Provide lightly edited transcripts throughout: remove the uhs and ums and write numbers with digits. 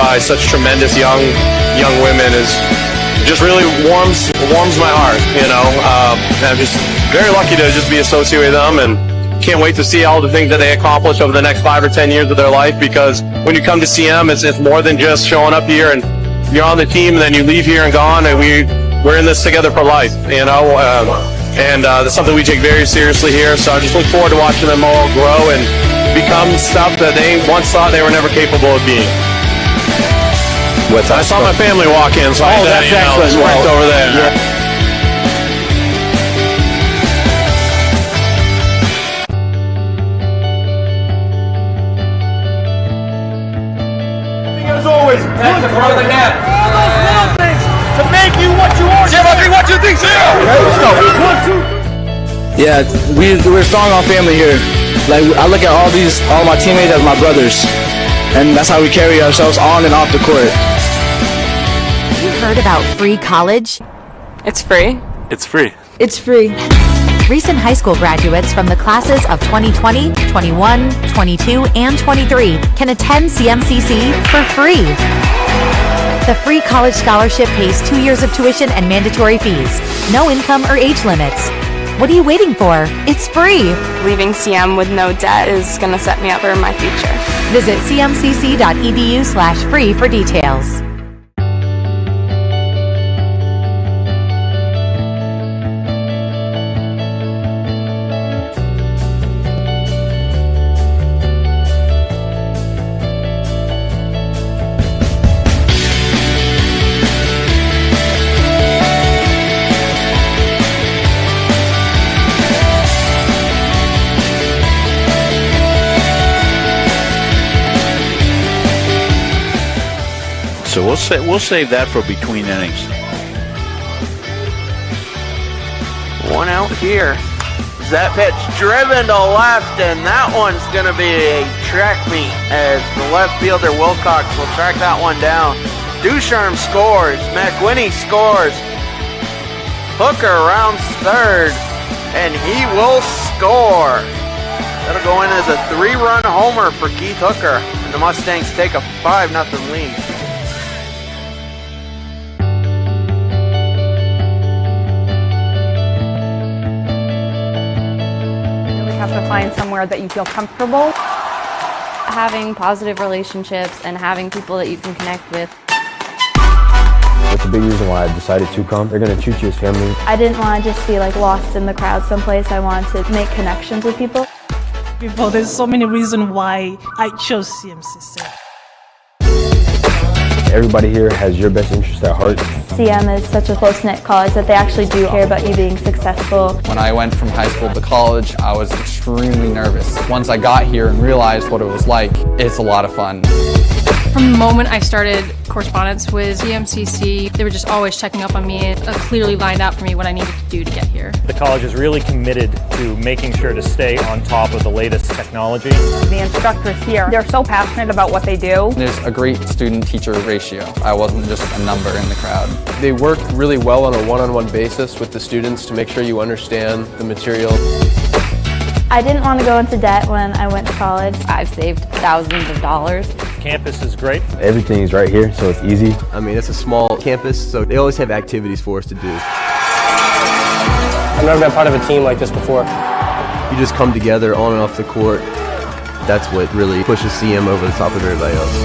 by such tremendous young women is just really warms my heart, you know. I'm just very lucky to just be associated with them, and can't wait to see all the things that they accomplish over the next 5 or 10 years of their life, because when you come to CM, it's more than just showing up here and you're on the team and then you leave here and gone, and we're in this together for life, you know. And that's something we take very seriously here. So I just look forward to watching them all grow and become stuff that they once thought they were never capable of being. I saw my family walk in, so I that's excellent. Went over there. Yeah. As always, that's the front of the net. All those little things to make you what you are. Jim, 1, 2, 3, 0. Let's go. 1, 2. Yeah, we're strong on family here. Like, I look at all my teammates as my brothers, and that's how we carry ourselves on and off the court. You heard about free college? It's free. It's free. It's free. Recent high school graduates from the classes of 2020, 21, 22, and 23 can attend CMCC for free. The free college scholarship pays 2 years of tuition and mandatory fees. No income or age limits. What are you waiting for? It's free. Leaving CM with no debt is going to set me up for my future. Visit cmcc.edu/free for details. So we'll save that for between innings. One out here. That pitch driven to left, and that one's going to be a track meet as the left fielder Wilcox will track that one down. Ducharme scores. McWhinney scores. Hooker rounds third, and he will score. That'll go in as a 3-run homer for Keith Hooker, and the Mustangs take a 5-0 lead. Have to find somewhere that you feel comfortable. Having positive relationships and having people that you can connect with. That's a big reason why I decided to come. They're going to treat you as family. I didn't want to just be like lost in the crowd someplace. I wanted to make connections with people. There's so many reasons why I chose CMCC. Everybody here has your best interest at heart. CM is such a close-knit college that they actually do care about you being successful. When I went from high school to college, I was extremely nervous. Once I got here and realized what it was like, it's a lot of fun. From the moment I started correspondence with CMCC, they were just always checking up on me. It clearly lined out for me what I needed to do to get here. The college is really committed to making sure to stay on top of the latest technology. The instructors here, they're so passionate about what they do. There's a great student-teacher ratio. I wasn't just a number in the crowd. They work really well on a one-on-one basis with the students to make sure you understand the material. I didn't want to go into debt when I went to college. I've saved thousands of dollars. Campus is great. Everything is right here, so it's easy. I mean, it's a small campus, so they always have activities for us to do. I've never been part of a team like this before. You just come together on and off the court. That's what really pushes CM over the top of everybody else.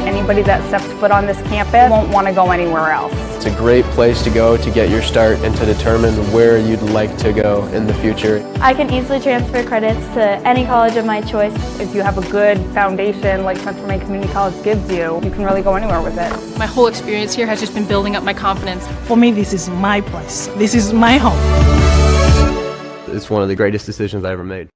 Anybody that steps foot on this campus won't want to go anywhere else. It's a great place to go to get your start and to determine where you'd like to go in the future. I can easily transfer credits to any college of my choice. If you have a good foundation like Central Maine Community College gives you, you can really go anywhere with it. My whole experience here has just been building up my confidence. For me, this is my place. This is my home. It's one of the greatest decisions I ever made.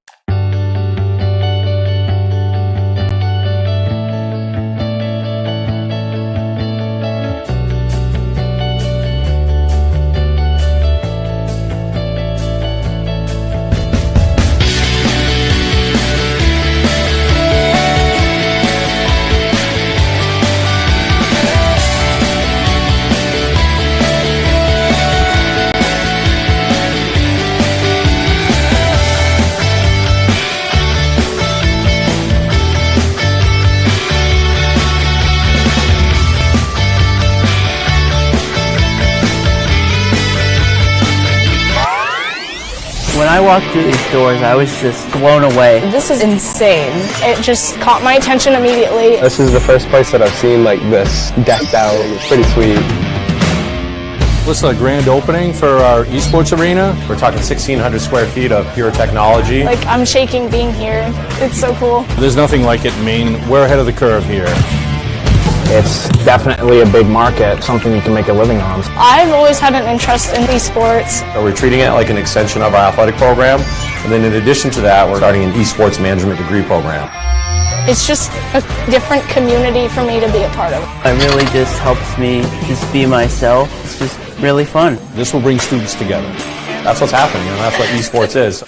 I walked through these doors, I was just blown away. This is insane. It just caught my attention immediately. This is the first place that I've seen like this decked out. It's pretty sweet. This is a grand opening for our esports arena. We're talking 1,600 square feet of pure technology. Like, I'm shaking being here. It's so cool. There's nothing like it in Maine. We're ahead of the curve here. It's definitely a big market, something you can make a living on. I've always had an interest in esports. So we're treating it like an extension of our athletic program. And then in addition to that, we're starting an esports management degree program. It's just a different community for me to be a part of. It really just helps me just be myself. It's just really fun. This will bring students together. That's what's happening, and that's what esports is.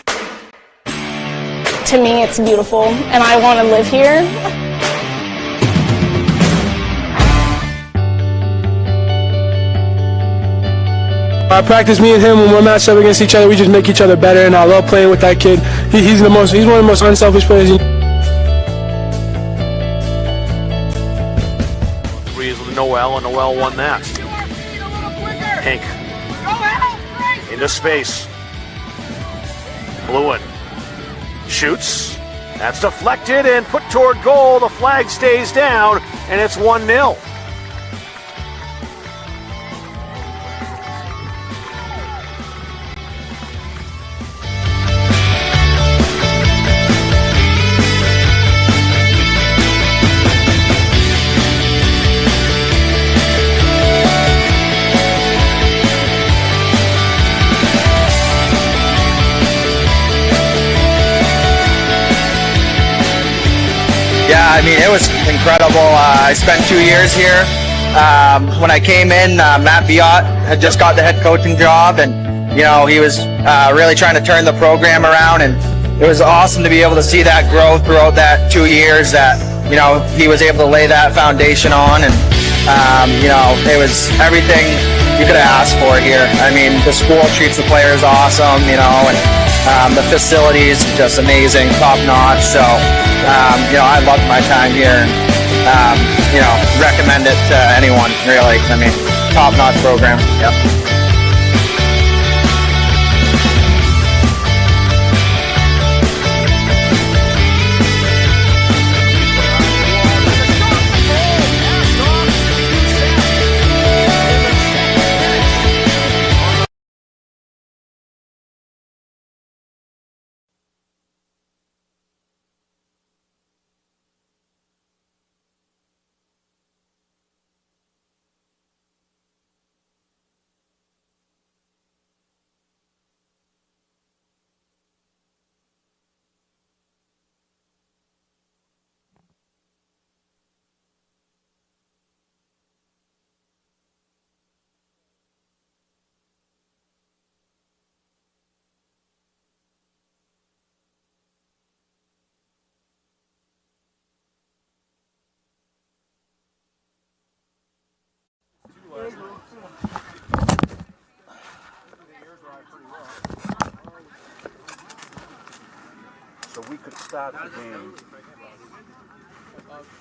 To me, it's beautiful, and I want to live here. I practice, me and him, when we're matched up against each other, we just make each other better, and I love playing with that kid. He's one of the most unselfish players. Breeze with Noel, and Noel won that. Hank into space. Lewin shoots. That's deflected and put toward goal. The flag stays down, and it's 1-0. Yeah, I mean, it was incredible. I spent 2 years here. When I came in, Matt Biot had just got the head coaching job, and he was really trying to turn the program around, and it was awesome to be able to see that grow throughout that 2 years that he was able to lay that foundation on, and it was everything you could have asked for here. I mean, the school treats the players awesome, and the facilities just amazing, top notch. So I loved my time here, and recommend it to anyone, really. I mean, top notch program. Yep. So we could start the game.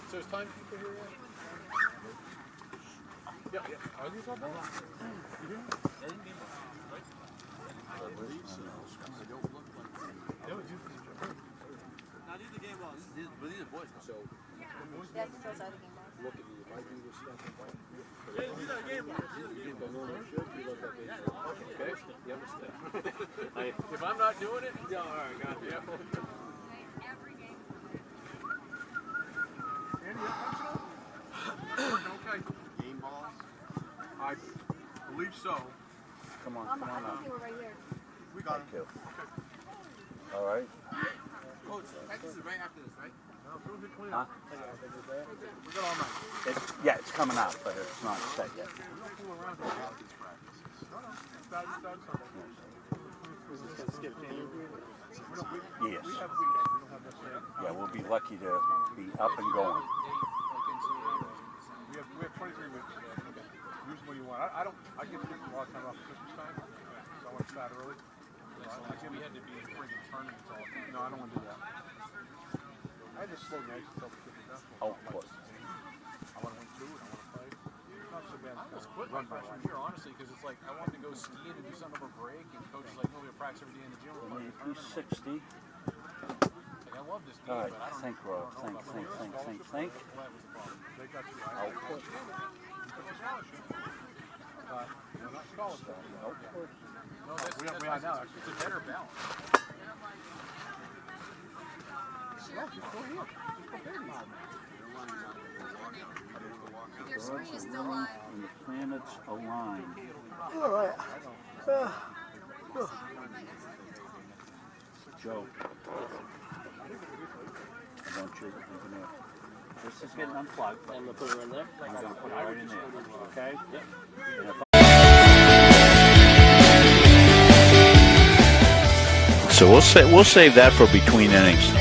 So it's time for here yet? Yeah. Are these all done? You hear me? Now these are game balls. These are boys. So that's the outside the game balls. Look at me. If I do this stuff, these are game balls. These are game balls. Okay. You understand? If I'm not doing it, yeah, all right, got it. Okay. Game balls? I believe so. Come on, I think they were right here. We got it. Okay. All right. Coach, practice is right after this, right? Huh? We got all night. Yeah, it's coming out, but it's not set yet. We don't fool around with all these practices. No, it's bad Sunday. Yes. Yeah, we'll be lucky to be up and going. We have 23 weeks. Use what you want. I get to get a lot of time off at Christmas time, so I want to start early. We had to be in friggin' tournaments all the time. No, I don't want to do that. I had to slow nice until the 50 basketball. Oh, of course. I want to win two and I want to play. It's not so bad. quit my freshman year, honestly, because it's like I wanted to go skiing and do something over break, and coach is like, no, we have practice every day in the gym. We're Maybe 60. Like, I love this game, All right, but I don't think, know. Rob. Think. That was the problem. They got you out. Output. Not scholarship. Output. No, that's we are now. Actually, it's a better balance. No, just go here. Just go baby. Your screen is still live. And the planets align. All right. Joe. I want you. This is getting unplugged. I'm going to put it in there. I'm going to put it right in there. Okay? Yep. So we'll save that for between innings.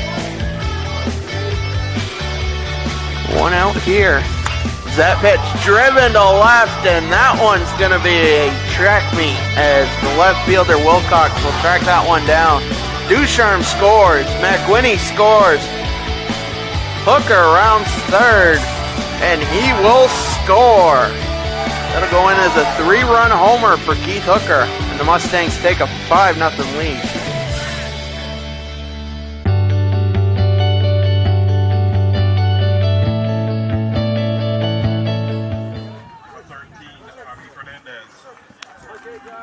One out here. That pitch driven to left, and that one's going to be a track meet as the left fielder Wilcox will track that one down. Ducharme scores. McWhinney scores. Hooker rounds third, and he will score. That'll go in as a 3-run homer for Keith Hooker, and the Mustangs take a 5-0 lead.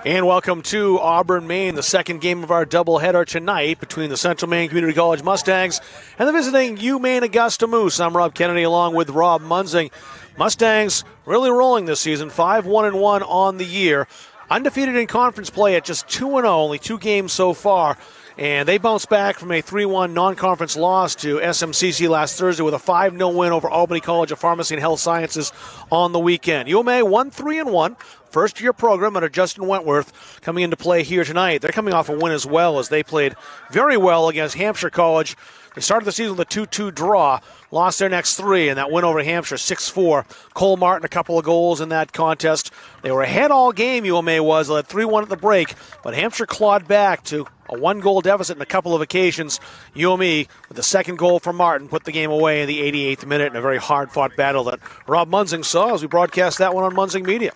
And welcome to Auburn, Maine, the second game of our doubleheader tonight between the Central Maine Community College Mustangs and the visiting UMaine Augusta Moose. I'm Rob Kennedy along with Rob Munzing. Mustangs really rolling this season, 5-1-1 on the year. Undefeated in conference play at just 2-0, only 2 games so far. And they bounced back from a 3-1 non-conference loss to SMCC last Thursday with a 5-0 win over Albany College of Pharmacy and Health Sciences on the weekend. UMA 1-3-1. First-year program under Justin Wentworth coming into play here tonight. They're coming off a win as well as they played very well against Hampshire College. They started the season with a 2-2 draw, lost their next 3, and that win over Hampshire 6-4. Cole Martin, a couple of goals in that contest. They were ahead all game, UMA was. They led 3-1 at the break, but Hampshire clawed back to a 1-goal deficit in a couple of occasions. UME, with the second goal from Martin, put the game away in the 88th minute in a very hard-fought battle that Rob Munzing saw as we broadcast that one on Munzing Media.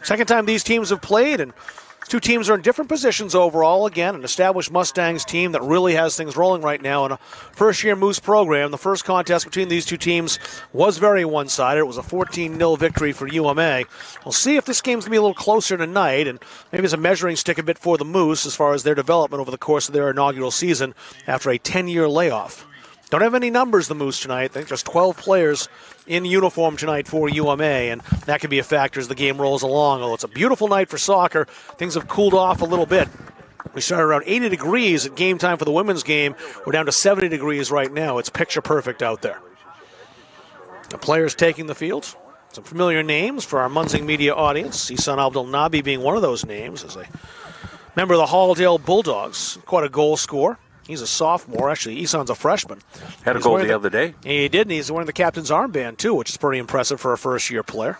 Second time these teams have played, and 2 teams are in different positions overall. Again, an established Mustangs team that really has things rolling right now in a first-year Moose program. The first contest between these 2 teams was very one-sided. It was a 14-0 victory for UMA. We'll see if this game's going to be a little closer tonight, and maybe it's a measuring stick a bit for the Moose as far as their development over the course of their inaugural season after a 10-year layoff. Don't have any numbers, the Moose, tonight. I think just 12 players in uniform tonight for UMA, and that could be a factor as the game rolls along. Although it's a beautiful night for soccer, things have cooled off a little bit. We started around 80 degrees at game time for the women's game. We're down to 70 degrees right now. It's picture perfect out there. The players taking the field. Some familiar names for our Munzing Media audience. Isan Abdel-Nabi being one of those names as a member of the Halldale Bulldogs. Quite a goal scorer. He's a sophomore. Actually, Isan's a freshman. Had a goal the other day. He did, and he's wearing the captain's armband, too, which is pretty impressive for a first-year player.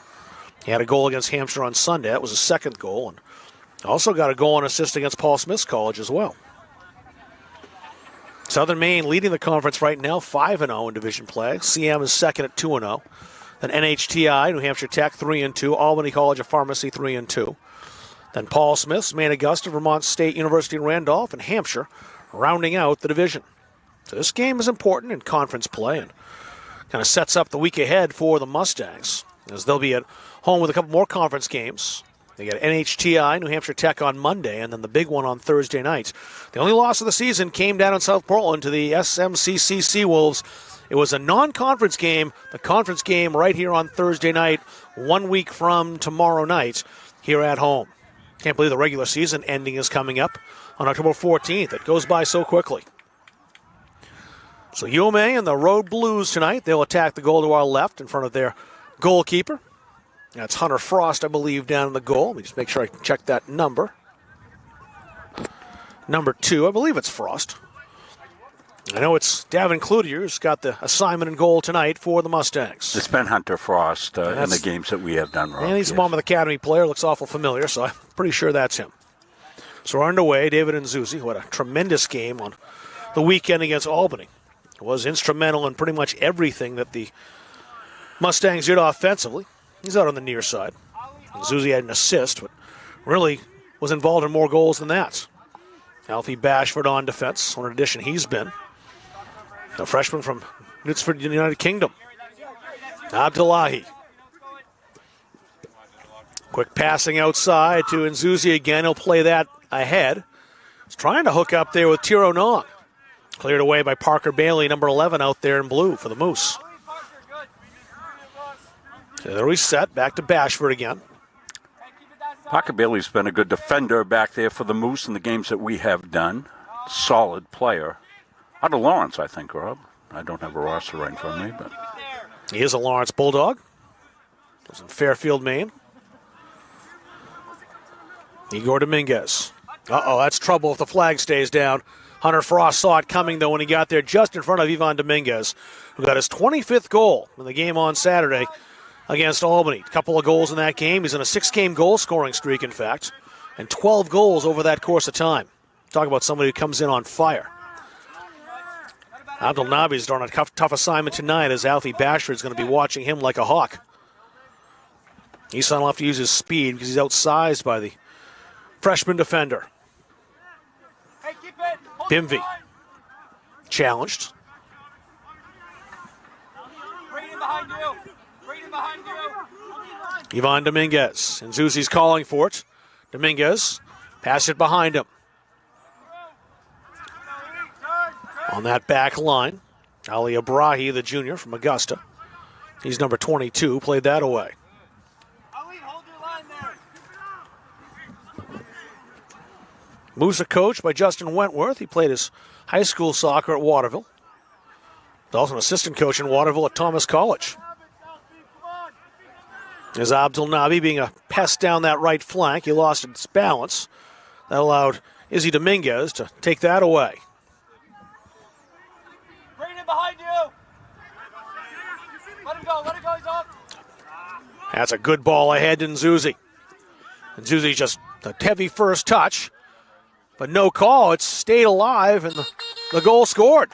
He had a goal against Hampshire on Sunday. That was his second goal. And also got a goal and assist against Paul Smith's College as well. Southern Maine leading the conference right now, 5-0 in division play. CM is second at 2-0. Then NHTI, New Hampshire Tech, 3-2. Albany College of Pharmacy, 3-2. Then Paul Smith's, Maine Augusta, Vermont State University, Randolph, and Hampshire rounding out the division. So this game is important in conference play and kind of sets up the week ahead for the Mustangs as they'll be at home with a couple more conference games. They got NHTI, New Hampshire Tech on Monday, and then the big one on Thursday night. The only loss of the season came down in South Portland to the SMCC Seawolves. It was a non-conference game, the conference game right here on Thursday night, 1 week from tomorrow night here at home. Can't believe the regular season ending is coming up on October 14th. It goes by so quickly. So UMA and the Road Blues tonight. They'll attack the goal to our left in front of their goalkeeper. That's Hunter Frost, I believe, down in the goal. Let me just make sure I can check that number. Number 2, I believe it's Frost. I know it's Davin Cloutier who's got the assignment and goal tonight for the Mustangs. It's been Hunter Frost in the games that we have done, Rob. And he's a Monmouth Academy player. Looks awful familiar, so I'm pretty sure that's him. So we're underway. David Nzouzi, who had a tremendous game on the weekend against Albany. Was instrumental in pretty much everything that the Mustangs did offensively. He's out on the near side. Zuzi had an assist, but really was involved in more goals than that. Alfie Bashford on defense. What an addition he's been. The freshman from Knutsford, United Kingdom. Abdullahi. Quick passing outside to Nzuzi again. He'll play that ahead. He's trying to hook up there with Tiro Nong. Cleared away by Parker Bailey, number 11 out there in blue for the Moose. So they're reset. Back to Bashford again. Parker Bailey's been a good defender back there for the Moose in the games that we have done. Solid player. Out of Lawrence, I think, Rob. I don't have a roster right in front of me, but he is a Lawrence Bulldog. Lives in Fairfield, Maine. Igor Dominguez. Uh-oh, that's trouble if the flag stays down. Hunter Frost saw it coming, though, when he got there just in front of Ivan Dominguez, who got his 25th goal in the game on Saturday against Albany. A couple of goals in that game. He's in a 6-game goal-scoring streak, in fact, and 12 goals over that course of time. Talk about somebody who comes in on fire. Abdul Nabi's done a tough assignment tonight, as Alfie Bashford's going to be watching him like a hawk. He's going to have to use his speed because he's outsized by the freshman defender. Bimvey challenged. Ivan Dominguez. And Zuzi's calling for it. Dominguez pass it behind him. On that back line, Ali Abrahi, the junior from Augusta. He's number 22, played that away. Moose are coached by Justin Wentworth. He played his high school soccer at Waterville. He's also an assistant coach in Waterville at Thomas College. There's Abdul Nabi being a pest down that right flank. He lost its balance. That allowed Izzy Dominguez to take that away. Behind you. Let him go, he's off. That's a good ball ahead to Nzuzi. Nzuzi just a heavy first touch, but no call. It stayed alive, and the goal scored.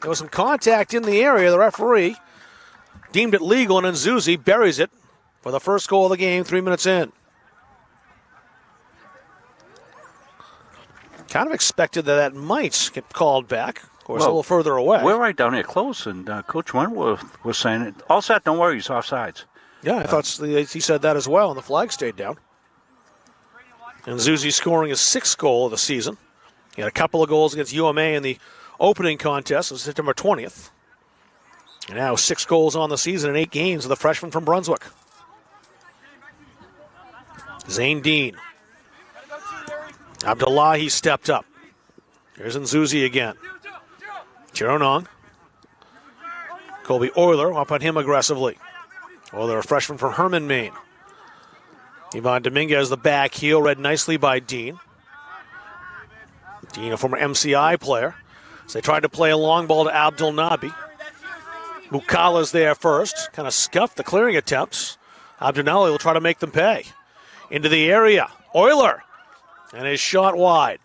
There was some contact in the area. The referee deemed it legal, and Nzuzi buries it for the first goal of the game 3 minutes in. Kind of expected that might get called back. Of course, a little further away. We're right down here close, and Coach Wentworth was saying it. All set, don't worry, he's offsides. Yeah, I thought he said that as well, and the flag stayed down. And Zuzi scoring his 6th goal of the season. He had a couple of goals against UMA in the opening contest on September 20th. And now 6 goals on the season in 8 games with the freshman from Brunswick. Zane Dean. Abdullahi stepped up. Here's Nzuzi again. Chironong. Colby Euler up on him aggressively. Euler, a freshman from Herman, Maine. Ivan Dominguez, the back heel, read nicely by Dean. Dean, a former MCI player. So they tried to play a long ball to Abdul Nabi. Mukala's there first. Kind of scuffed the clearing attempts. Abdul Nabi will try to make them pay. Into the area. Euler. And his shot wide.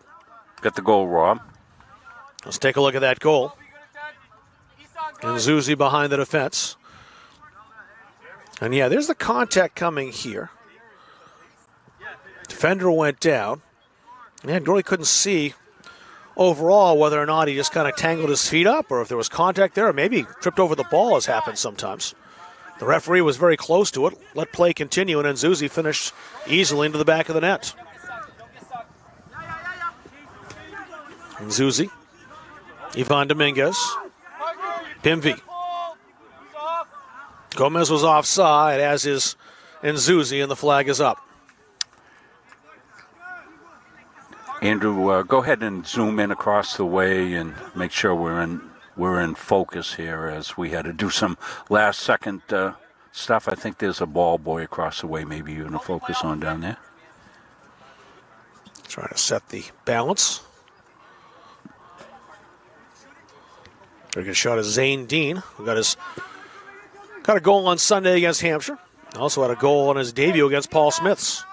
Got the goal, Rob. Let's take a look at that goal. And Zuzi behind the defense. And yeah, there's the contact coming here. Defender went down. And really couldn't see overall whether or not he just kind of tangled his feet up or if there was contact there or maybe tripped over the ball, as happens sometimes. The referee was very close to it. Let play continue, and then Zuzi finished easily into the back of the net. And Zuzi. Ivan Dominguez. Pimvey. Gomez was offside, as is Nzuzi, and the flag is up. Andrew, go ahead and zoom in across the way and make sure we're in focus here, as we had to do some last-second stuff. I think there's a ball boy across the way, maybe you want to focus on down there. Trying to set the balance. Very good shot of Zane Dean, who got a goal on Sunday against Hampshire. Also had a goal on his debut against Paul Smiths.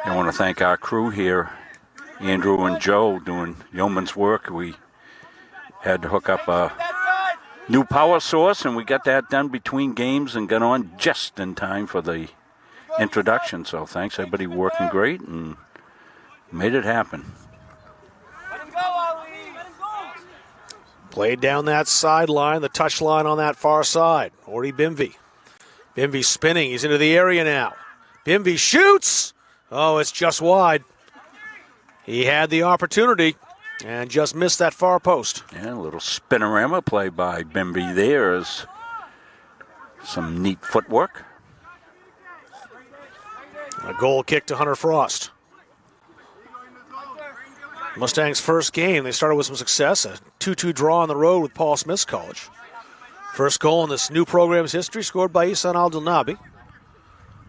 I want to thank our crew here, Andrew and Joe, doing yeoman's work. We had to hook up a new power source, and we got that done between games and got on just in time for the introduction. So thanks, everybody working great and made it happen. Played down that sideline, the touch line on that far side. Orty Bimvey. Bimvey spinning. He's into the area now. Bimvey shoots. Oh, it's just wide. He had the opportunity and just missed that far post. Yeah, a little spinorama play by Bimby there is some neat footwork. A goal kick to Hunter Frost. Mustangs' first game, they started with some success, a 2-2 draw on the road with Paul Smith's College. First goal in this new program's history scored by Isan Al-Dilnabi.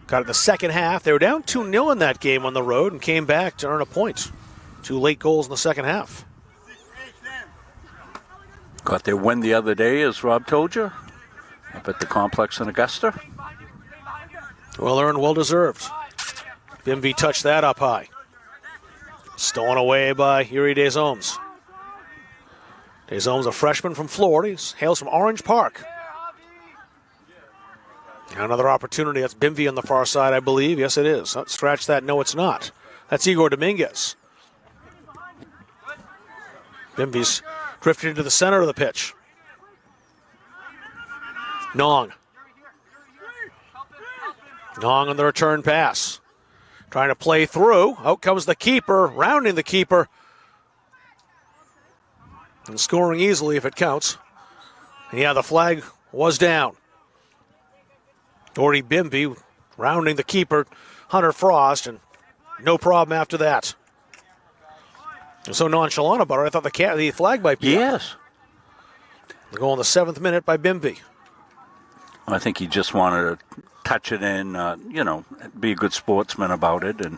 Got it in the second half. They were down 2-0 in that game on the road and came back to earn a point. 2 late goals in the second half. Got their win the other day, as Rob told you, up at the complex in Augusta. Well earned, well deserved. Bimby touched that up high. Stolen away by Yuri Deshomes. Deshomes, a freshman from Florida. He hails from Orange Park. Another opportunity. That's Bimby on the far side, I believe. Yes, it is. Oh, scratch that. No, it's not. That's Igor Dominguez. Bimby's drifted into the center of the pitch. Nong. Nong on the return pass. Trying to play through. Out comes the keeper, rounding the keeper. And scoring easily if it counts. And yeah, the flag was down. Orty Bimby rounding the keeper, Hunter Frost, and no problem after that. I'm so nonchalant about it, I thought the flag might be Yes. The goal in the 7th minute by Bimby. I think he just wanted to touch it in, be a good sportsman about it. And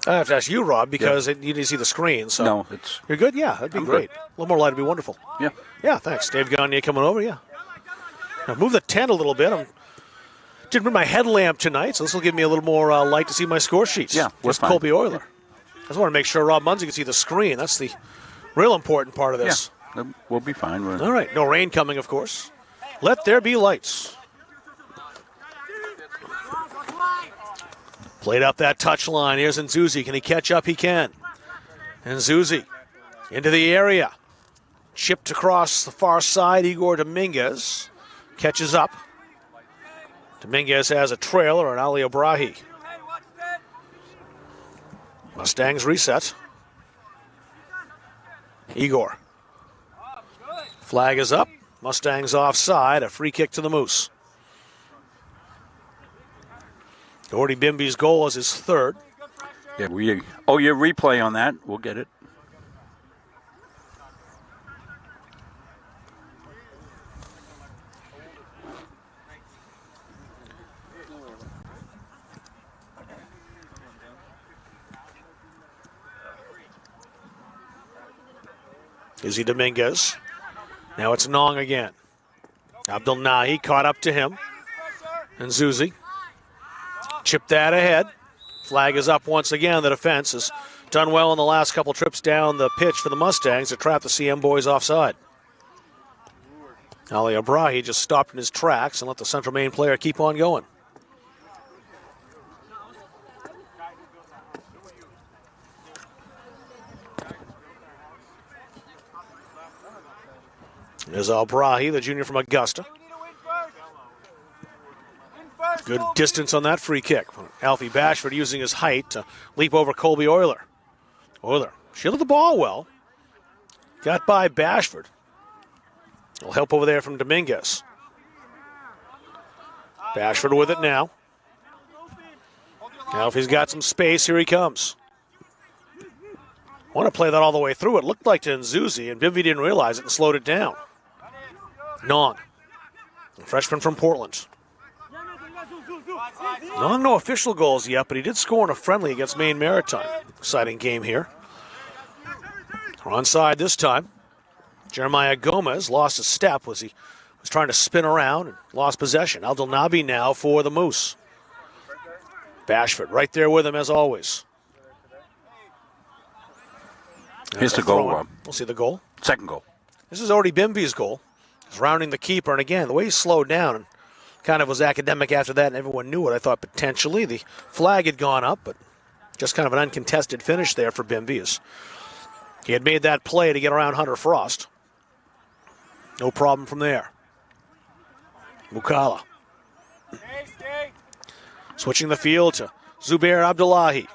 I have to ask you, Rob, because you didn't see the screen. So no, you're good? Yeah, that'd be great. Good. A little more light would be wonderful. Yeah. Yeah, thanks. Dave Gagne coming over, yeah. Now move the tent a little bit. Didn't bring my headlamp tonight, so this will give me a little more light to see my score sheets. Yeah, just Colby Euler. I just want to make sure Rob Munson can see the screen. That's the real important part of this. Yeah, we'll be fine. All right, no rain coming, of course. Let there be lights. Played up that touch line. Here's Nzuzi. Can he catch up? He can. And Nzuzi into the area. Chipped across the far side. Igor Dominguez catches up. Dominguez has a trailer on Ali Obrahi. Mustangs reset. Igor. Flag is up. Mustangs offside. A free kick to the Moose. Orty Bimby's goal is his 3rd. Yeah, your replay on that. We'll get it. Izzy Dominguez. Now it's Nong again. Abdul Nahi caught up to him. And Zuzi. Chipped that ahead. Flag is up once again. The defense has done well in the last couple trips down the pitch for the Mustangs to trap the CM boys offside. Ali Abrahi just stopped in his tracks and let the Central Maine player keep on going. There's Abrahi, the junior from Augusta. Good distance on that free kick. Alfie Bashford using his height to leap over Colby Euler. Euler shielded the ball well. Got by Bashford. Will help over there from Dominguez. Bashford with it now. Alfie's got some space. Here he comes. Want to play that all the way through. It looked like to Nzuzi, and Bimby didn't realize it and slowed it down. Nong, a freshman from Portland. Nong, no official goals yet, but he did score in a friendly against Maine Maritime. Exciting game here. We're onside this time. Jeremiah Gomez lost a step as he was trying to spin around and lost possession. Abdelnabi now for the Moose. Bashford right there with him as always. Here's the goal, Rob. We'll see the goal. Second goal. This is already Bimby's goal. He's rounding the keeper, and again, the way he slowed down and kind of was academic after that, and everyone knew it. I thought potentially the flag had gone up, but just kind of an uncontested finish there for Bimby. He had made that play to get around Hunter Frost. No problem from there. Mukala. Switching the field to Zubair Abdullahi.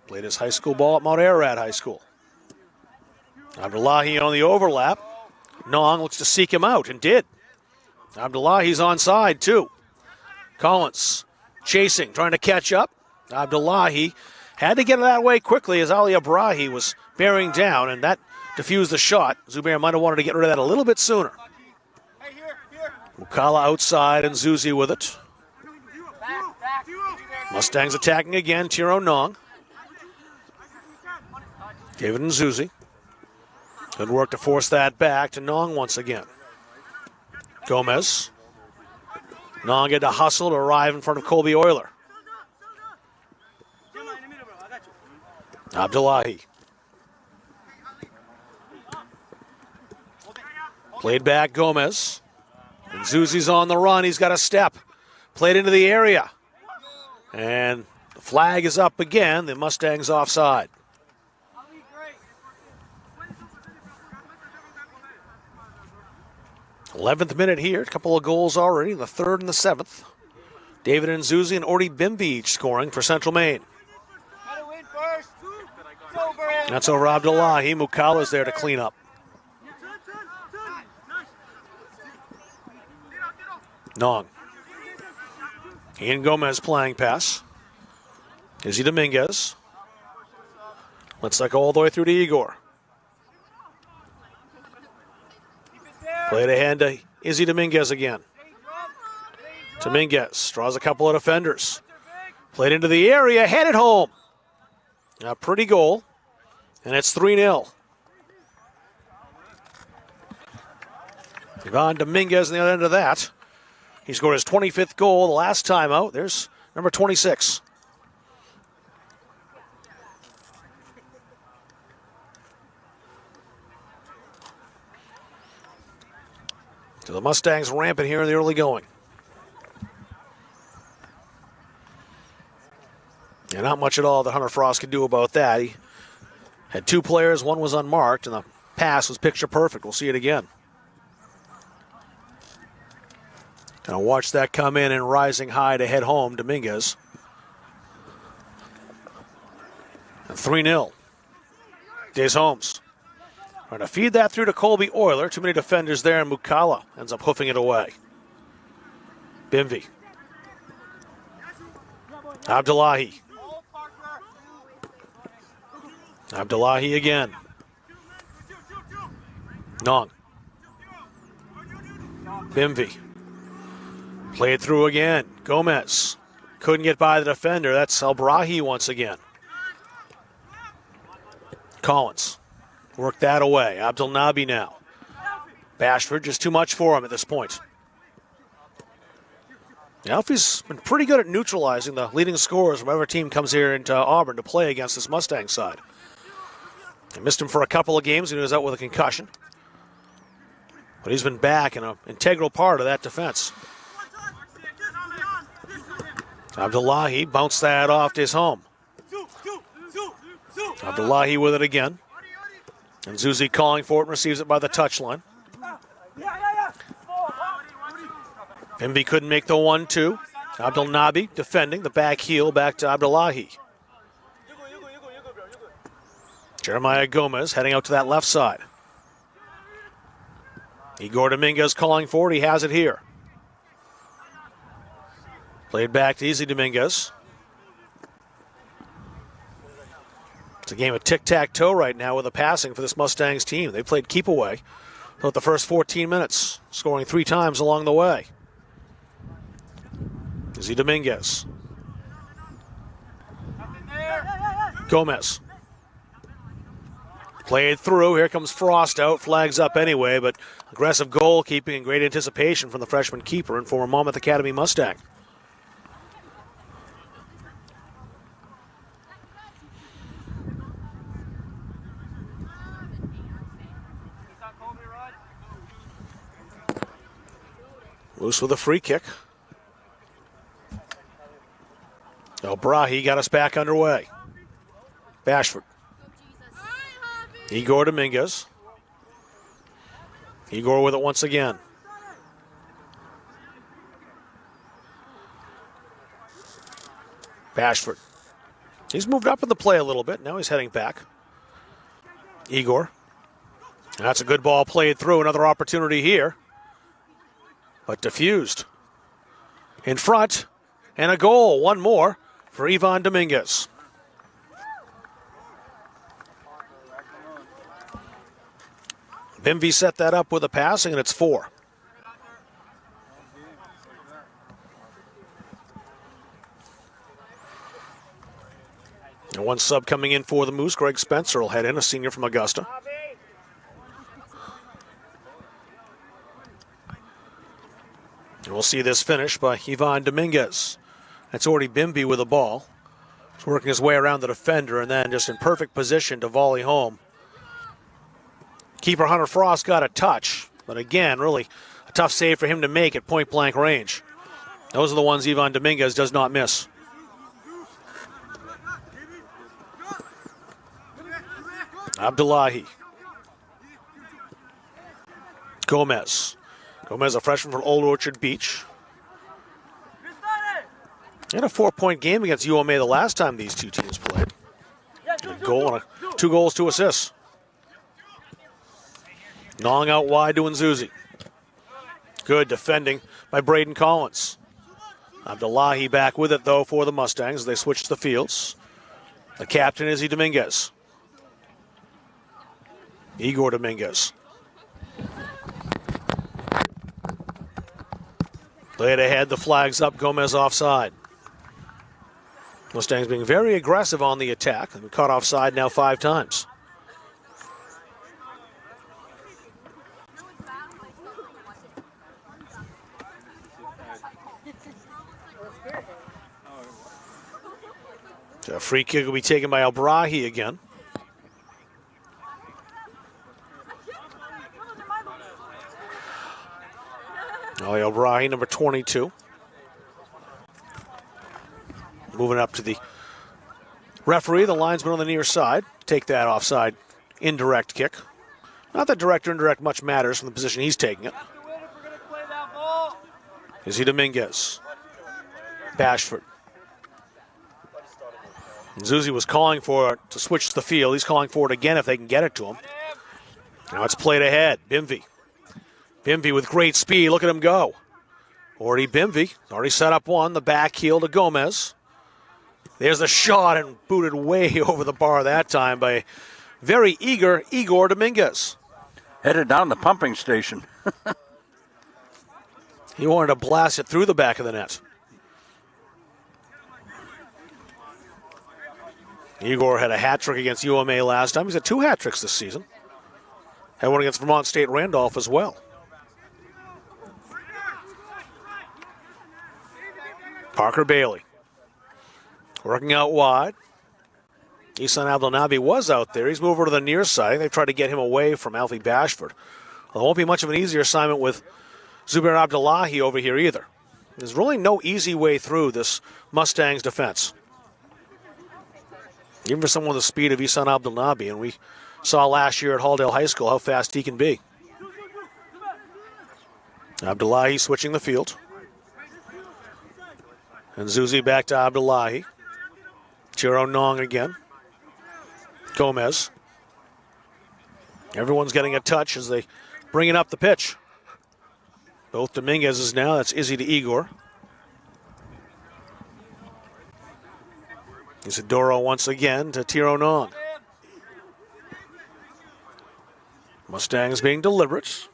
Played his high school ball at Mount Ararat High School. Abdullahi on the overlap. Nong looks to seek him out, and did. Abdullahi's onside, too. Collins chasing, trying to catch up. Abdullahi had to get that way quickly as Ali Abrahi was bearing down, and that diffused the shot. Zubair might have wanted to get rid of that a little bit sooner. Mukala outside and Zuzi with it. Mustangs attacking again, Tiro Nong. David and Zuzi. Good work to force that back to Nong once again. Gomez. Nong had to hustle to arrive in front of Colby Euler. Abdullahi. Played back Gomez. And Zuzi's on the run. He's got a step. Played into the area. And the flag is up again. The Mustangs offside. 11th minute here. A couple of goals already in the third and the seventh. David and Zuzi and Orty Bimby each scoring for Central Maine. That's over Abdullahi. Mukala's there to clean up. Nong. Ian Gomez playing pass. Izzy Dominguez. Let's go all the way through to Igor. Played ahead to Izzy Dominguez again. Dominguez draws a couple of defenders. Played into the area, headed home. A pretty goal, and it's 3-0. Ivan Dominguez on the other end of that. He scored his 25th goal the last time out. There's number 26. So the Mustangs rampant here in the early going. And not much at all that Hunter Frost could do about that. He had two players, one was unmarked, and the pass was picture perfect. We'll see it again. Gonna watch that come in and rising high to head home, Dominguez. And 3-0. Days Holmes. Trying to feed that through to Colby Euler. Too many defenders there, and Mukala ends up hoofing it away. Bimby. Abdullahi. Abdullahi again. Nong. Bimby. Played through again. Gomez. Couldn't get by the defender. That's Albrahi once again. Collins. Worked that away. Abdul Nabi now. Bashford just too much for him at this point. Alfie's been pretty good at neutralizing the leading scorers whenever team comes here into Auburn to play against this Mustang side. I missed him for a couple of games and he was out with a concussion. But he's been back and an integral part of that defense. Abdullahi bounced that off to his home. Abdullahi with it again. And Zuzi calling for it and receives it by the touchline. Bimby couldn't make the 1-2. Abdul Nabi defending the back heel back to Abdullahi. Jeremiah Gomez heading out to that left side. Igor Dominguez calling for it. He has it here. Played back to Izzy Dominguez. It's a game of tic-tac-toe right now with the passing for this Mustangs team. They played keep away throughout the first 14 minutes, scoring 3 times along the way. Izzy Dominguez. Gomez. Played through. Here comes Frost out. Flags up anyway, but aggressive goalkeeping and great anticipation from the freshman keeper and former Monmouth Academy Mustang. Moose with a free kick. Brahe got us back underway. Bashford. Igor Dominguez. Igor with it once again. Bashford. He's moved up in the play a little bit. Now he's heading back. Igor. That's a good ball played through. Another opportunity here. But diffused. In front. And a goal. One more for Ivan Dominguez. Bimby set that up with a passing, and it's 4. And one sub coming in for the Moose. Greg Spencer will head in, a senior from Augusta. And we'll see this finish by Ivan Dominguez. That's already Bimby with the ball. He's working his way around the defender and then just in perfect position to volley home. Keeper Hunter Frost got a touch, but again, really a tough save for him to make at point-blank range. Those are the ones Ivan Dominguez does not miss. Abdullahi. Gomez. Gomez, a freshman from Old Orchard Beach. He had a 4-point game against UMA the last time these two teams played. A goal and 2 goals, 2 assists. Gnawing out wide to Nzuzi. Good defending by Braden Collins. Abdullahi back with it, though, for the Mustangs as they switch the fields. The captain, Izzy Dominguez. Igor Dominguez. Played ahead, the flag's up, Gomez offside. Mustangs being very aggressive on the attack and caught offside now 5 times. A free kick will be taken by Brahe again. Brahe, number 22. Moving up to the referee, the linesman on the near side. Take that offside indirect kick. Not that direct or indirect much matters from the position he's taking it. Izzy Dominguez. Bashford. Nzuzi was calling for it to switch the field. He's calling for it again if they can get it to him. Now it's played ahead. Bimby. Bimby with great speed. Look at him go. Already Bimby. Already set up one. The back heel to Gomez. There's the shot and booted way over the bar that time by very eager Igor Dominguez. Headed down the pumping station. He wanted to blast it through the back of the net. Igor had a hat trick against UMA last time. He's had 2 hat tricks this season. Had one against Vermont State Randolph as well. Parker Bailey. Working out wide. Isan Abdelnabi was out there. He's moved over to the near side. They've tried to get him away from Alfie Bashford. Well, it won't be much of an easier assignment with Zubair Abdullahi over here either. There's really no easy way through this Mustangs defense. Even for someone with the speed of Isan Abdelnabi, and we saw last year at Halldale High School how fast he can be. Abdullahi switching the field. And Zuzi back to Abdullahi. Chiro Nong again. Gomez. Everyone's getting a touch as they bring it up the pitch. Both Dominguez's now. That's Izzy to Igor. Isidoro once again to Tiro Nong. Mustangs being deliberate.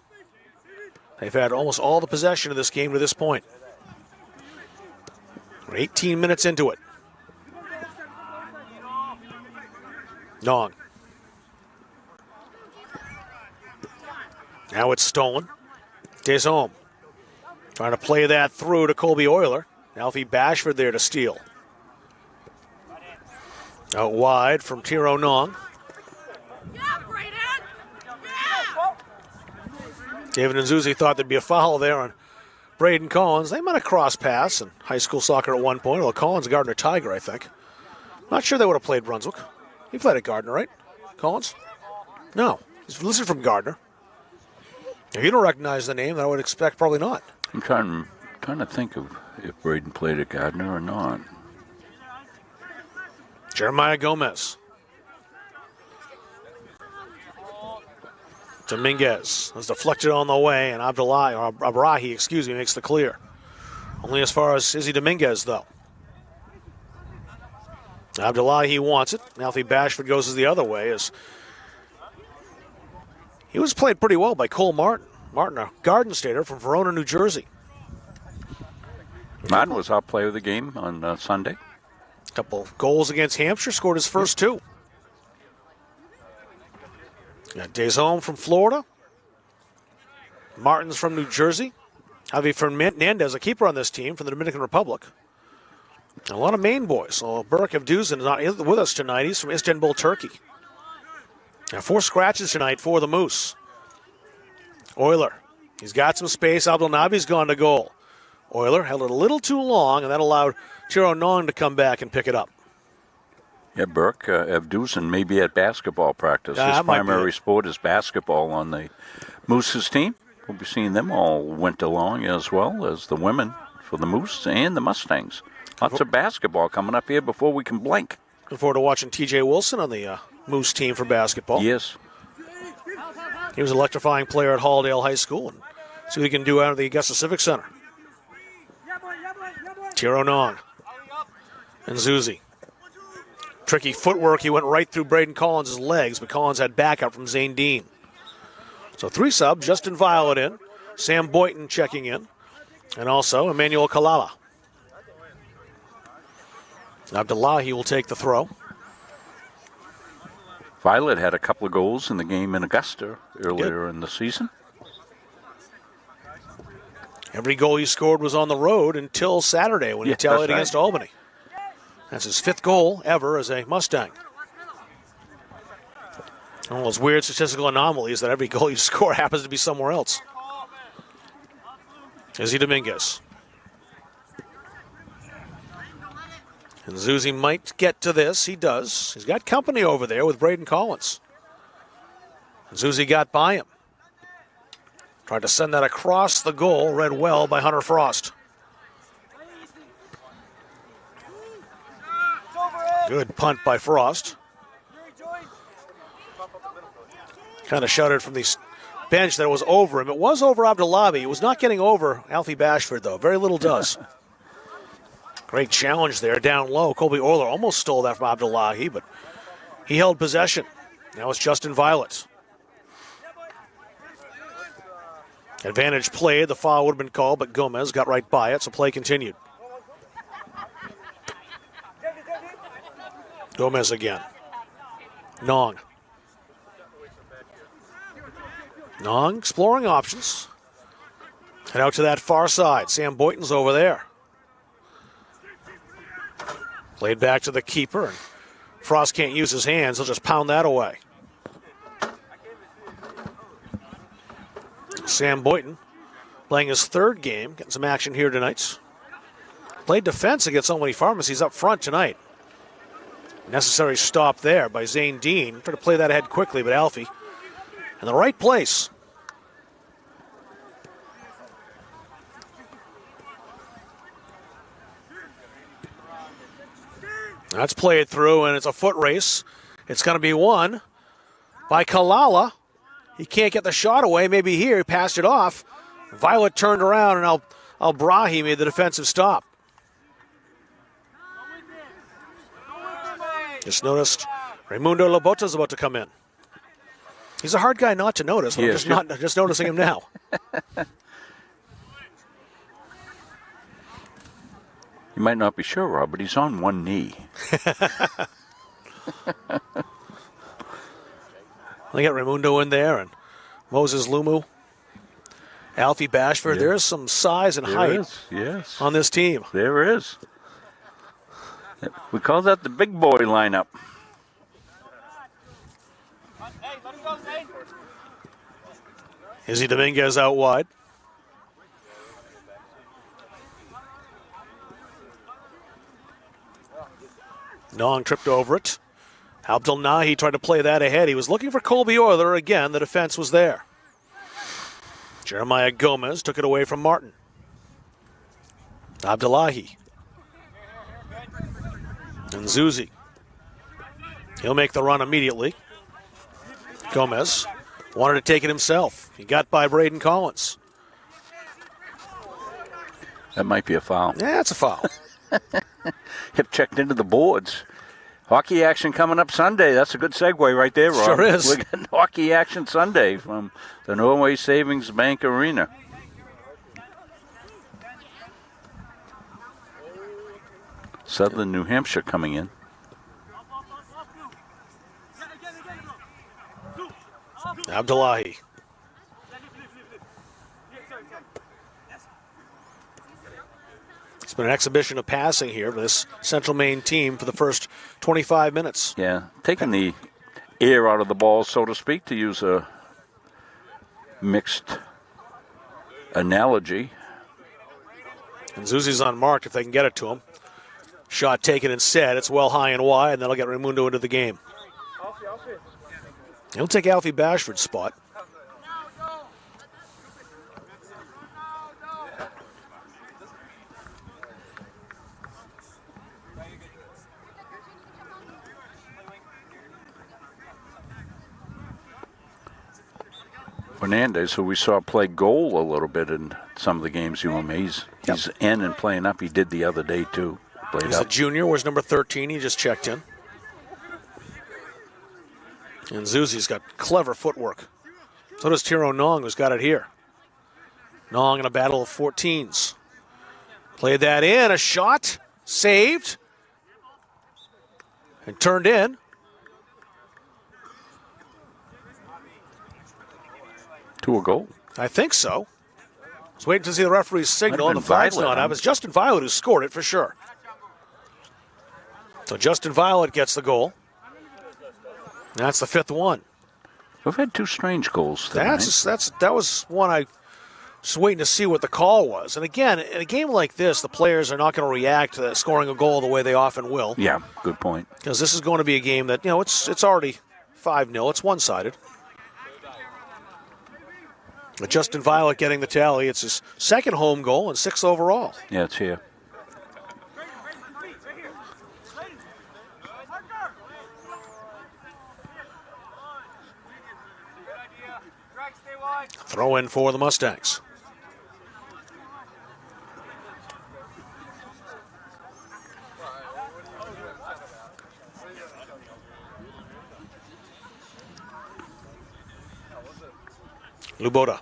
They've had almost all the possession of this game to this point. We're 18 minutes into it. Nong. Now it's stolen. Stays home. Trying to play that through to Colby Euler. Alfie Bashford there to steal. Out wide from Tiro Nong. David Nzuzi thought there'd be a foul there on Braden Collins. They might have crossed paths in high school soccer at one point. Well, Collins, Gardner Tiger, I think. Not sure they would have played Brunswick. He played at Gardner, right? Collins? No. He's listed from Gardner. If you don't recognize the name, then I would expect probably not. I'm trying to think of if Braden played at Gardner or not. Jeremiah Gomez. Dominguez was deflected on the way, and Abrahi, makes the clear. Only as far as Izzy Dominguez, though. Abdullahi wants it. Alfie Bashford goes the other way as he was played pretty well by Cole Martin. Martin, a Garden Stater from Verona, New Jersey. Martin was our player of the game on Sunday. A couple of goals against Hampshire, scored his first two. Got Desom from Florida. Martin's from New Jersey. Javi Fernandez, a keeper on this team from the Dominican Republic. A lot of Maine boys. So Burke Evduzin is not with us tonight. He's from Istanbul, Turkey. Now 4 scratches tonight for the Moose. Euler. He's got some space. Abdelnabi's gone to goal. Euler held it a little too long, and that allowed Tiro Nong to come back and pick it up. Yeah, Burke Evduzin may be at basketball practice. His primary sport is basketball on the Moose's team. We'll be seeing them all winter long, as well as the women for the Moose and the Mustangs. Lots of basketball coming up here before we can blink. Looking forward to watching T.J. Wilson on the Moose team for basketball. Yes. He was an electrifying player at Halldale High School. And see what he can do out of the Augusta Civic Center. Tiro Nong and Zuzi. Tricky footwork. He went right through Braden Collins' legs, but Collins had backup from Zane Dean. So 3 subs, Justin Violet in, Sam Boynton checking in, and also Emmanuel Kalala. Abdullahi will take the throw. Violet had a couple of goals in the game in Augusta earlier in the season. Every goal he scored was on the road until Saturday when he tallied against Albany. That's his 5th goal ever as a Mustang. One of those weird statistical anomalies that every goal you score happens to be somewhere else. Izzy Dominguez. And Zuzi might get to this. He does. He's got company over there with Braden Collins. And Zuzi got by him. Tried to send that across the goal. Read well by Hunter Frost. Good punt by Frost. Kind of shouted from the bench that it was over him. It was over Abdullahi. It was not getting over Alfie Bashford, though. Very little does. Great challenge there down low. Colby Euler almost stole that from Abdullahi, but he held possession. Now it's Justin Violet. Advantage play. The foul would have been called, but Gomez got right by it, so play continued. Gomez again. Nong. Nong exploring options. Head out to that far side. Sam Boynton's over there. Played back to the keeper. And Frost can't use his hands. He'll just pound that away. Sam Boynton playing his 3rd game. Getting some action here tonight. Played defense against so many pharmacies up front tonight. Necessary stop there by Zane Dean. Tried to play that ahead quickly, but Alfie in the right place. That's played through, and it's a foot race. It's going to be won by Kalala. He can't get the shot away. Maybe here. He passed it off. Violet turned around, and Al-Brahi made the defensive stop. Just noticed Raimundo Labota's about to come in. He's a hard guy not to notice, but I'm just noticing him now. You might not be sure, Rob, but he's on one knee. They got Raimundo in there and Moses Lumu. Alfie Bashford. There is some size and height on this team. There is. We call that the big boy lineup. Izzy Dominguez out wide. Nong tripped over it. Abdul Nahi tried to play that ahead. He was looking for Colby Euler again. The defense was there. Jeremiah Gomez took it away from Martin. Abdullahi. And Zuzi. He'll make the run immediately. Gomez wanted to take it himself. He got by Braden Collins. That might be a foul. Yeah, it's a foul. Hip checked into the boards. Hockey action coming up Sunday. That's a good segue right there, Rob. Sure is. We're getting hockey action Sunday from the Norway Savings Bank Arena. Southern New Hampshire coming in. Abdullahi. It's been an exhibition of passing here for this Central Maine team for the first 25 minutes. Yeah, taking the air out of the ball, so to speak, to use a mixed analogy. And Zuzi's unmarked if they can get it to him. Shot taken and set. It's well high and wide, and that'll get Raimundo into the game. He'll take Alfie Bashford's spot. Fernandez, who we saw play goal a little bit in some of the games you were he's in and playing up. He did the other day, too. Played He's up. a junior. Where's number 13? He just checked in. And Zuzi's got clever footwork. So does Tiro Nong, who's got it here. Nong in a battle of 14s. Played that in. A shot. Saved. And turned in. To a goal. I think so. I was waiting to see the referee's signal, and the flag's not up. It's Justin Violet who scored it for sure. So Justin Violet gets the goal. That's the fifth one. We've had two strange goals tonight. That was one I was waiting to see what the call was. And again, in a game like this, the players are not going to react to scoring a goal the way they often will. Yeah, good point. Because this is going to be a game that, it's already 5-0. It's one-sided. But Justin Violet getting the tally. It's his second home goal and 6th overall. Yeah, it's here. Throw in for the Mustangs. Luboda.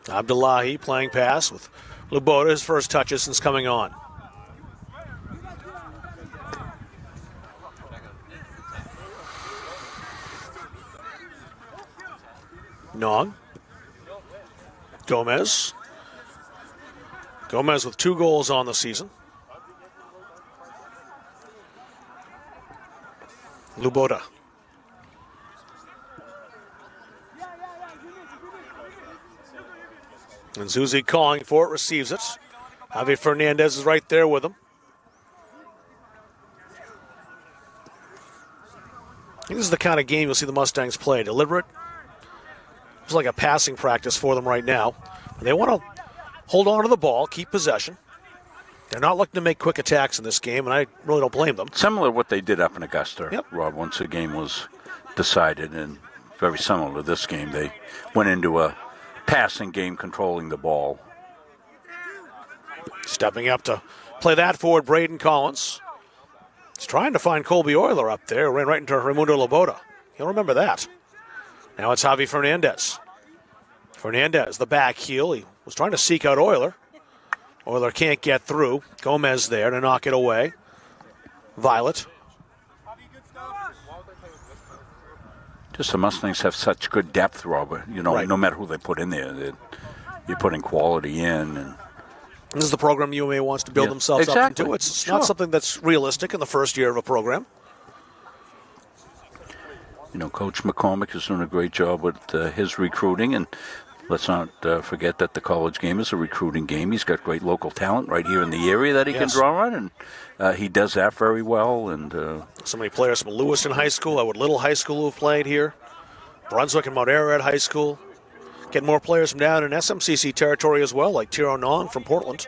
Abdullahi playing pass with Luboda, his first touches since coming on. Nong. Gomez. Gomez with 2 goals on the season. Luboda. And Zuzi calling for it, receives it. Javi Fernandez is right there with him. This is the kind of game you'll see the Mustangs play. Deliberate. It's like a passing practice for them right now. They want to hold on to the ball, keep possession. They're not looking to make quick attacks in this game, and I really don't blame them. Similar to what they did up in Augusta, Rob, once the game was decided, and very similar to this game. They went into a passing game, controlling the ball. Stepping up to play that forward, Braden Collins. He's trying to find Colby Euler up there. Ran right into Raimundo Luboda. He'll remember that. Now it's Javi Fernandez. Fernandez, the back heel. He was trying to seek out Euler. Euler can't get through. Gomez there to knock it away. Violet. Just the Mustangs have such good depth, Robert. No matter who they put in there, you're putting quality in. And this is the program UMA wants to build themselves up into. It's not something that's realistic in the first year of a program. Coach McCormick is doing a great job with his recruiting, and let's not forget that the college game is a recruiting game. He's got great local talent right here in the area that he can draw on, and he does that very well. And so many players from Lewiston High School, Elwood Little High School who have played here, Brunswick and Mount Ararat High School. Getting more players from down in SMCC territory as well, like Tiro Nong from Portland.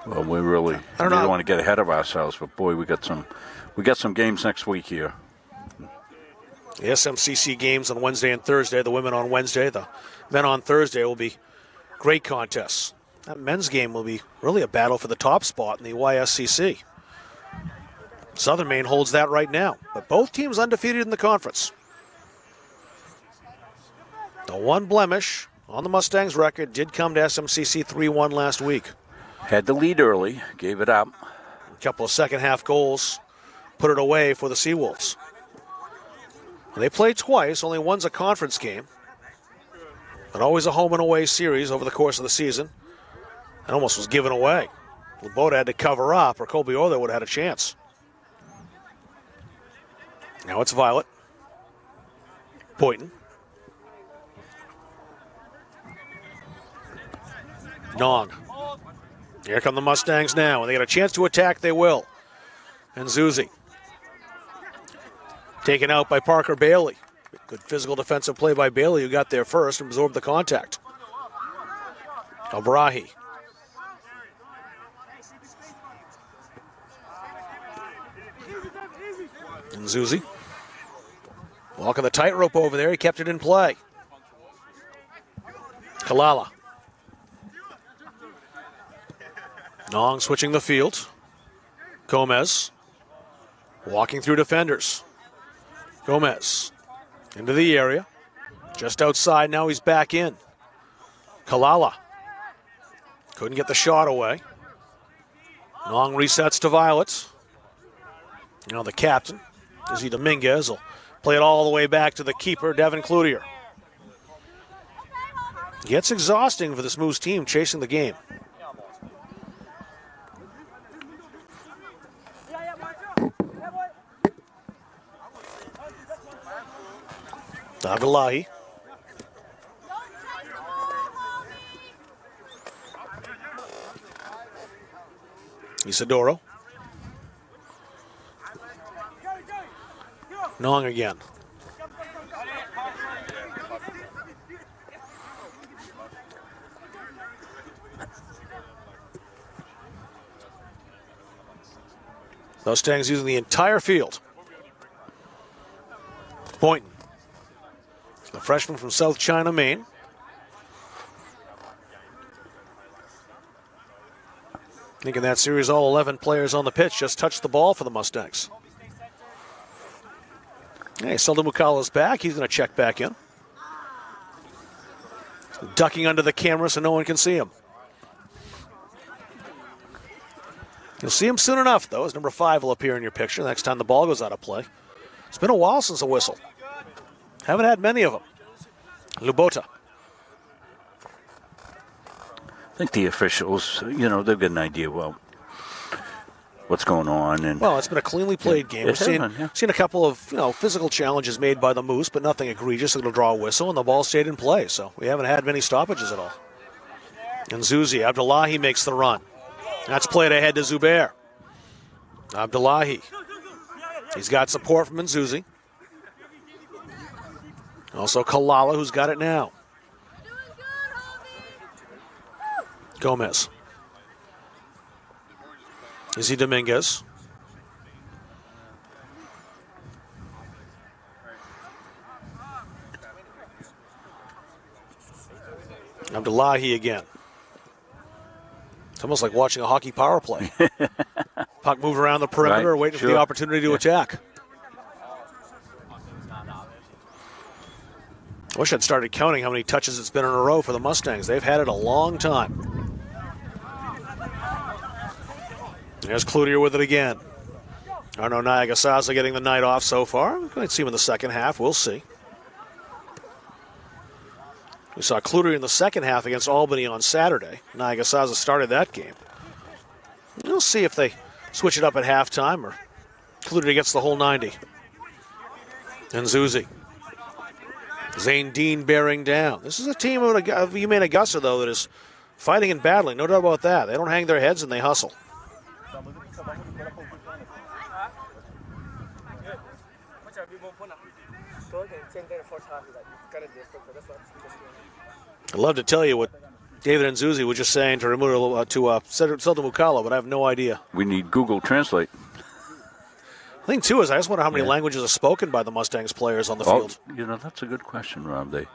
Well, we really don't want to get ahead of ourselves, but boy, we got some games next week here. The SMCC games on Wednesday and Thursday. The women on Wednesday, the men on Thursday will be great contests. That men's game will be really a battle for the top spot in the YSCC. Southern Maine holds that right now, but both teams undefeated in the conference. The one blemish on the Mustangs' record did come to SMCC 3-1 last week. Had the lead early, gave it up. A couple of second-half goals put it away for the Seawolves. They played twice, only one's a conference game. But always a home and away series over the course of the season. And almost was given away. Lubota had to cover up, or Colby Orther would have had a chance. Now it's Violet. Boynton. Nong. Here come the Mustangs now. When they get a chance to attack, they will. And Zuzi. Taken out by Parker Bailey. Good physical defensive play by Bailey, who got there first and absorbed the contact. Abrahi. And Zuzi. Walking the tightrope over there. He kept it in play. Kalala. Nong switching the field. Gomez walking through defenders. Gomez into the area. Just outside, now he's back in. Kalala. Couldn't get the shot away. Nong resets to Violet. Now the captain, Izzy Dominguez, will play it all the way back to the keeper, Devin Cloutier. Gets exhausting for this Moose team chasing the game. Abdullahi. Isidoro. Nong again. Mustangs using the entire field. Boynton. The freshman from South China, Maine. I think in that series, all 11 players on the pitch just touched the ball for the Mustangs. Hey, Selden Mukala's back. He's going to check back in. Ducking under the camera so no one can see him. You'll see him soon enough, though, as number 5 will appear in your picture next time the ball goes out of play. It's been a while since a whistle. Haven't had many of them. Lubota. I think the officials, they've got an idea, what's going on. And well, it's been a cleanly played game. We've seen a couple of physical challenges made by the Moose, but nothing egregious that'll draw a whistle, and the ball stayed in play. So we haven't had many stoppages at all. And Zuzi, Abdullahi makes the run. That's played ahead to Zubair. Abdullahi. He's got support from Nzuzi. Also Kalala, who's got it now. Gomez. Izzy Dominguez. Abdullahi again. It's almost like watching a hockey power play. Puck moved around the perimeter, waiting for the opportunity to attack. I wish I'd started counting how many touches it's been in a row for the Mustangs. They've had it a long time. There's Cloutier with it again. Arno Nagasaza getting the night off so far. We might see him in the second half. We'll see. We saw Cloutier in the second half against Albany on Saturday. Nagasaza started that game. We'll see if they switch it up at halftime or Cloutier gets the whole 90. And Zuzi. Zane Dean bearing down. This is a team of UMaine Augusta, though, that is fighting and battling. No doubt about that. They don't hang their heads and they hustle. I'd love to tell you what David Nzuzi was just saying to Selden Mukala, but I have no idea. We need Google Translate. The thing, too, is I just wonder how many languages are spoken by the Mustangs players on the field. You know, that's a good question, Rob. They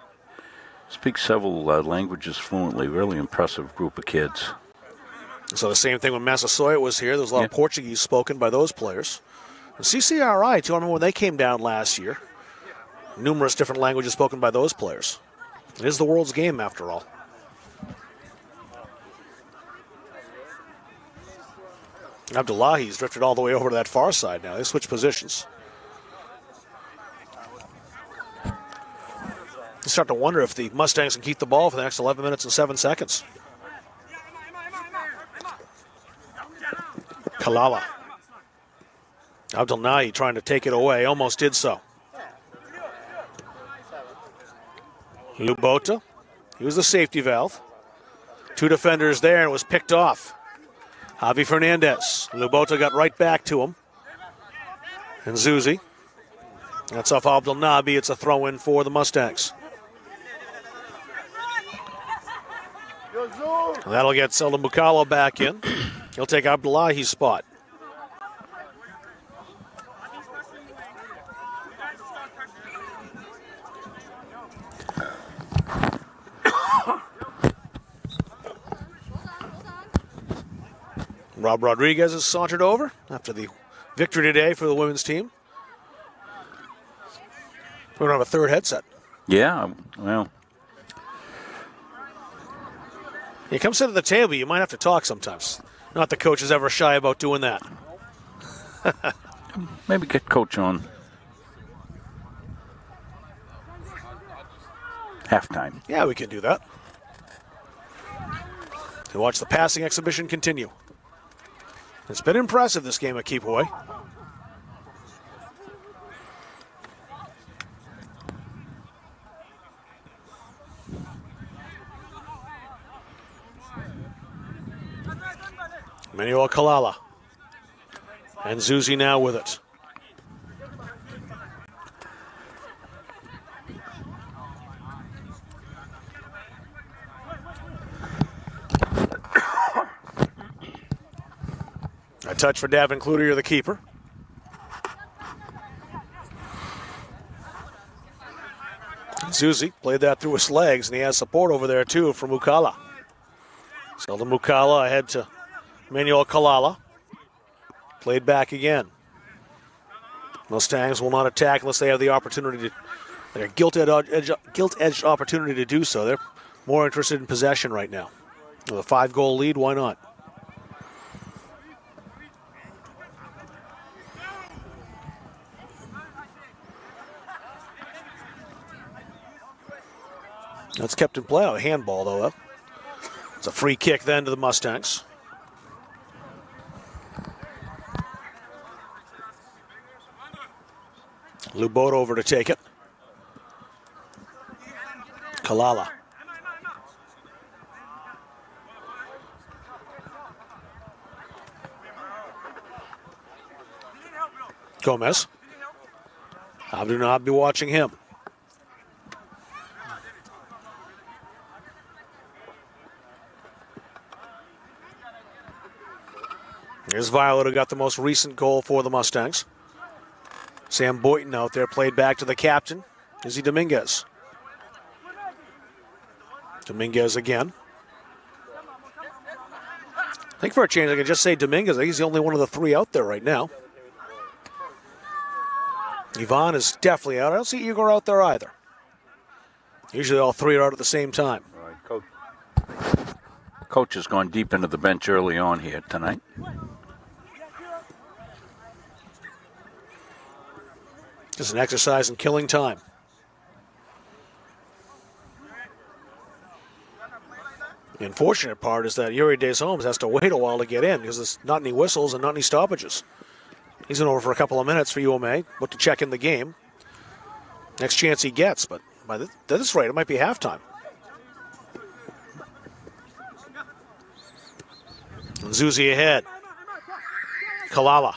speak several languages fluently. Really impressive group of kids. So the same thing when Massasoit was here. There was a lot of Portuguese spoken by those players. And CCRI, too, I remember when they came down last year. Numerous different languages spoken by those players. It is the world's game, after all. Abdullahi's drifted all the way over to that far side now. They switch positions. You start to wonder if the Mustangs can keep the ball for the next 11 minutes and 7 seconds. Kalala. Abdullahi trying to take it away. Almost did so. Lubota. He was the safety valve. 2 defenders there and was picked off. Javi Fernandez. Lubota got right back to him. And Zuzi. That's off Abdel Nabi. It's a throw-in for the Mustangs. And that'll get Selden Mukala back in. He'll take Abdullahi's spot. Rob Rodriguez has sauntered over after the victory today for the women's team. We're going to have a third headset. Yeah, well. You come sit at the table, you might have to talk sometimes. Not the coach is ever shy about doing that. Maybe get coach on halftime. Yeah, we can do that. And watch the passing exhibition continue. It's been impressive, this game at Keep Away. Manuel Kalala. And Zuzi now with it. A touch for Davin Cloutier, the keeper. Zuzi played that through his legs, and he has support over there, too, from Mukala. Selden Mukala ahead to Manuel Kalala. Played back again. Mustangs will not attack unless they have the opportunity to, a gilt-edged opportunity to do so. They're more interested in possession right now. With a 5-goal lead, why not? That's kept in play. A handball, though. It's a free kick then to the Mustangs. Lubota over to take it. Kalala. Gomez. Abdu not be watching him. Here's Violet, who got the most recent goal for the Mustangs. Sam Boynton out there, played back to the captain, Izzy Dominguez. Dominguez again. I think for a change, I can just say Dominguez. I think he's the only one of the 3 out there right now. Yvonne is definitely out. I don't see Igor out there either. Usually all 3 are out at the same time. All right, Coach has gone deep into the bench early on here tonight. Just an exercise in killing time. The unfortunate part is that Yuri Deshomes has to wait a while to get in because there's not any whistles and not any stoppages. He's in over for a couple of minutes for UMA, but to check in the game. Next chance he gets, but That's right. It might be halftime. And Zuzi ahead. Kalala.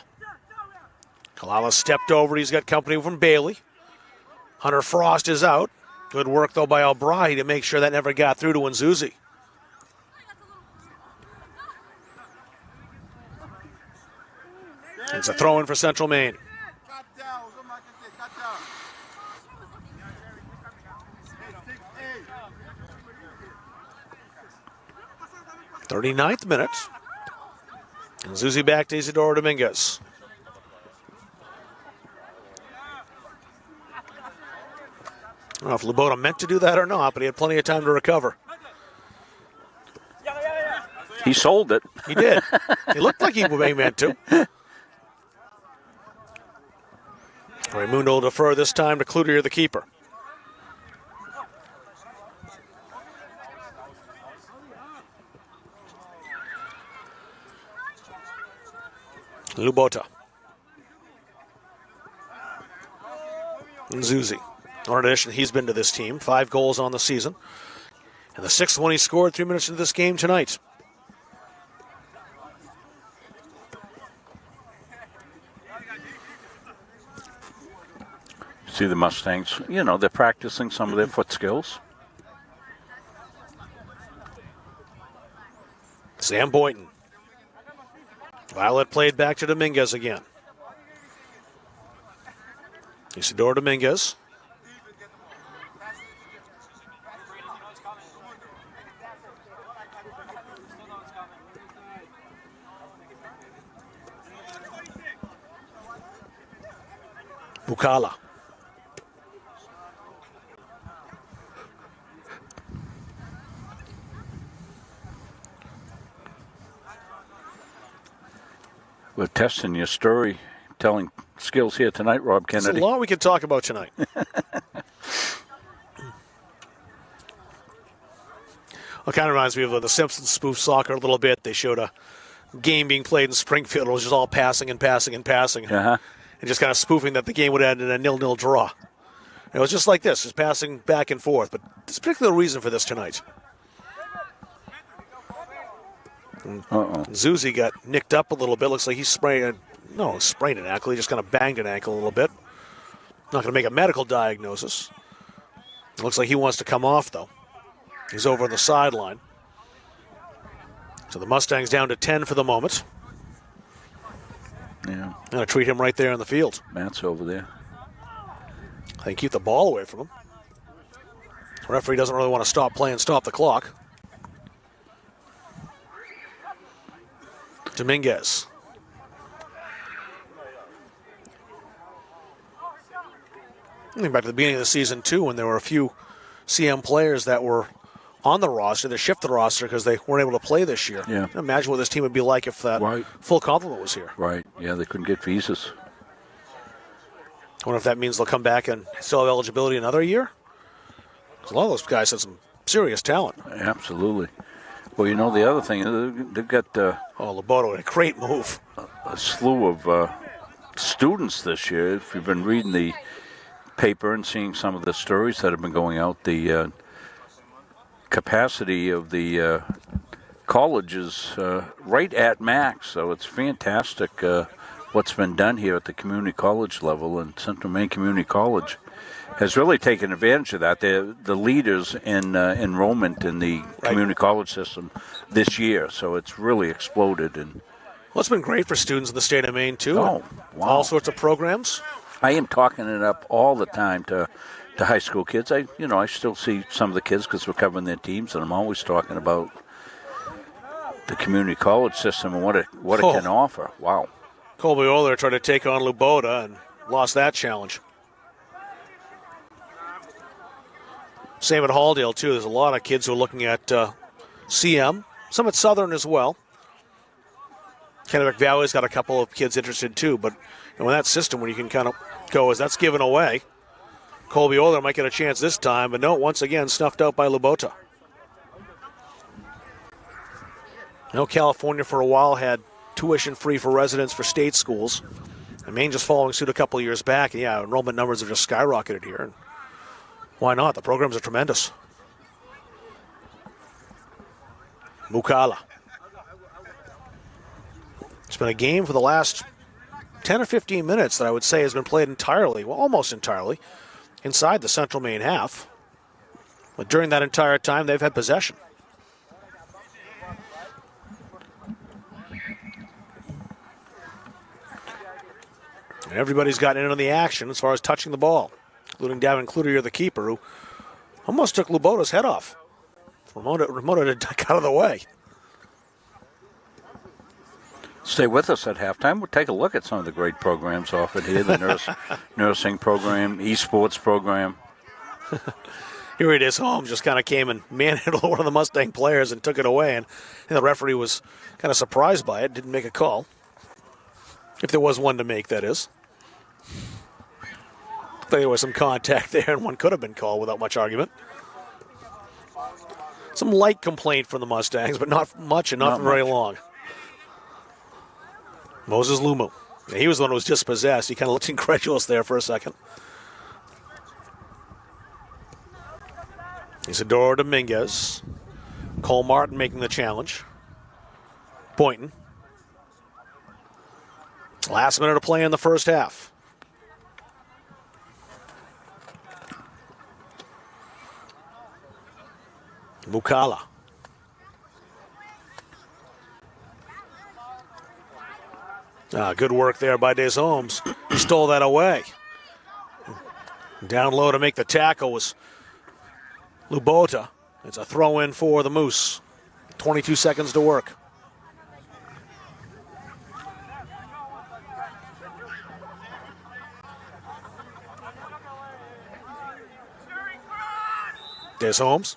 Kalala stepped over. He's got company from Bailey. Hunter Frost is out. Good work, though, by Albrahi to make sure that never got through to Nzuzi. It's a throw-in for Central Maine. 39th minute. And Zuzi back to Isidoro Dominguez. I don't know if Lubota meant to do that or not, but he had plenty of time to recover. He sold it. He did. He looked like he meant to. Raimundo will defer this time to Cloutier, the keeper. Lubota. Nzuzi. In addition, he's been to this team. 5 goals on the season. And the 6th one he scored 3 minutes into this game tonight. See the Mustangs, they're practicing some of their foot skills. Sam Boynton. Violet played back to Dominguez again. Isidoro Dominguez. Bukala. We're testing your storytelling skills here tonight, Rob Kennedy. There's a lot we could talk about tonight. Well, it kind of reminds me of the Simpsons spoof soccer a little bit. They showed a game being played in Springfield. It was just all passing and passing and passing. Uh-huh. And just kind of spoofing that the game would end in a 0-0 draw. And it was just like this, just passing back and forth. But there's a particular reason for this tonight. Zuzi got nicked up a little bit. Looks like he sprained an ankle. He just kind of banged an ankle a little bit. Not going to make a medical diagnosis. It looks like he wants to come off, though. He's over on the sideline. So the Mustangs down to 10 for the moment. Yeah. Going to treat him right there in the field. Matt's over there. I think keep the ball away from him. The referee doesn't really want to stop play and stop the clock. Dominguez. I think back to the beginning of the season, too, when there were a few CM players that were on the roster. They shifted the roster because they weren't able to play this year. Yeah. Imagine what this team would be like if that full complement was here. Right. Yeah, they couldn't get visas. I wonder if that means they'll come back and still have eligibility another year. Because a lot of those guys have some serious talent. Absolutely. Well, the other thing, they've got Loboto, a great move. A slew of students this year. If you've been reading the paper and seeing some of the stories that have been going out, the capacity of the college is right at max. So it's fantastic what's been done here at the community college level, and Central Maine Community College has really taken advantage of that. They're the leaders in enrollment in the community college system this year, so it's really exploded. And well, it's been great for students in the state of Maine, too. Oh, wow. All sorts of programs. I am talking it up all the time to high school kids. I still see some of the kids because we're covering their teams, and I'm always talking about the community college system and what it can offer. Wow. Colby Oler tried to take on Lubota and lost that challenge. Same at Halldale, too. There's a lot of kids who are looking at CM, some at Southern as well. Kennebec Valley's got a couple of kids interested, too. But in that system, when you can kind of go as that's given away, Colby Oler might get a chance this time, but no, once again, snuffed out by Lubota. California for a while had tuition free for residents for state schools. And Maine just following suit a couple of years back. And enrollment numbers have just skyrocketed here. Why not? The programs are tremendous. Mukala. It's been a game for the last 10 or 15 minutes that I would say has been played entirely, well, almost entirely, inside the Central Maine half. But during that entire time, they've had possession. And everybody's gotten in on the action as far as touching the ball, including Davin Cloutier, the keeper, who almost took Lubota's head off. Ramona to duck out of the way. Stay with us at halftime. We'll take a look at some of the great programs offered here. The nursing program, esports program. Here it is. Holmes just kind of came and manhandled one of the Mustang players and took it away. And the referee was kind of surprised by it, didn't make a call. If there was one to make, that is. There was some contact there, and one could have been called without much argument. Some light complaint from the Mustangs, but not much and not for very long. Moses Lumu. He was the one who was dispossessed. He kind of looked incredulous there for a second. Isidoro Dominguez. Cole Martin making the challenge. Boynton. Last minute of play in the first half. Mukala. Good work there by Des Holmes. He stole that away. Down low to make the tackle was Lubota. It's a throw in for the Moose. 22 seconds to work. Des Holmes.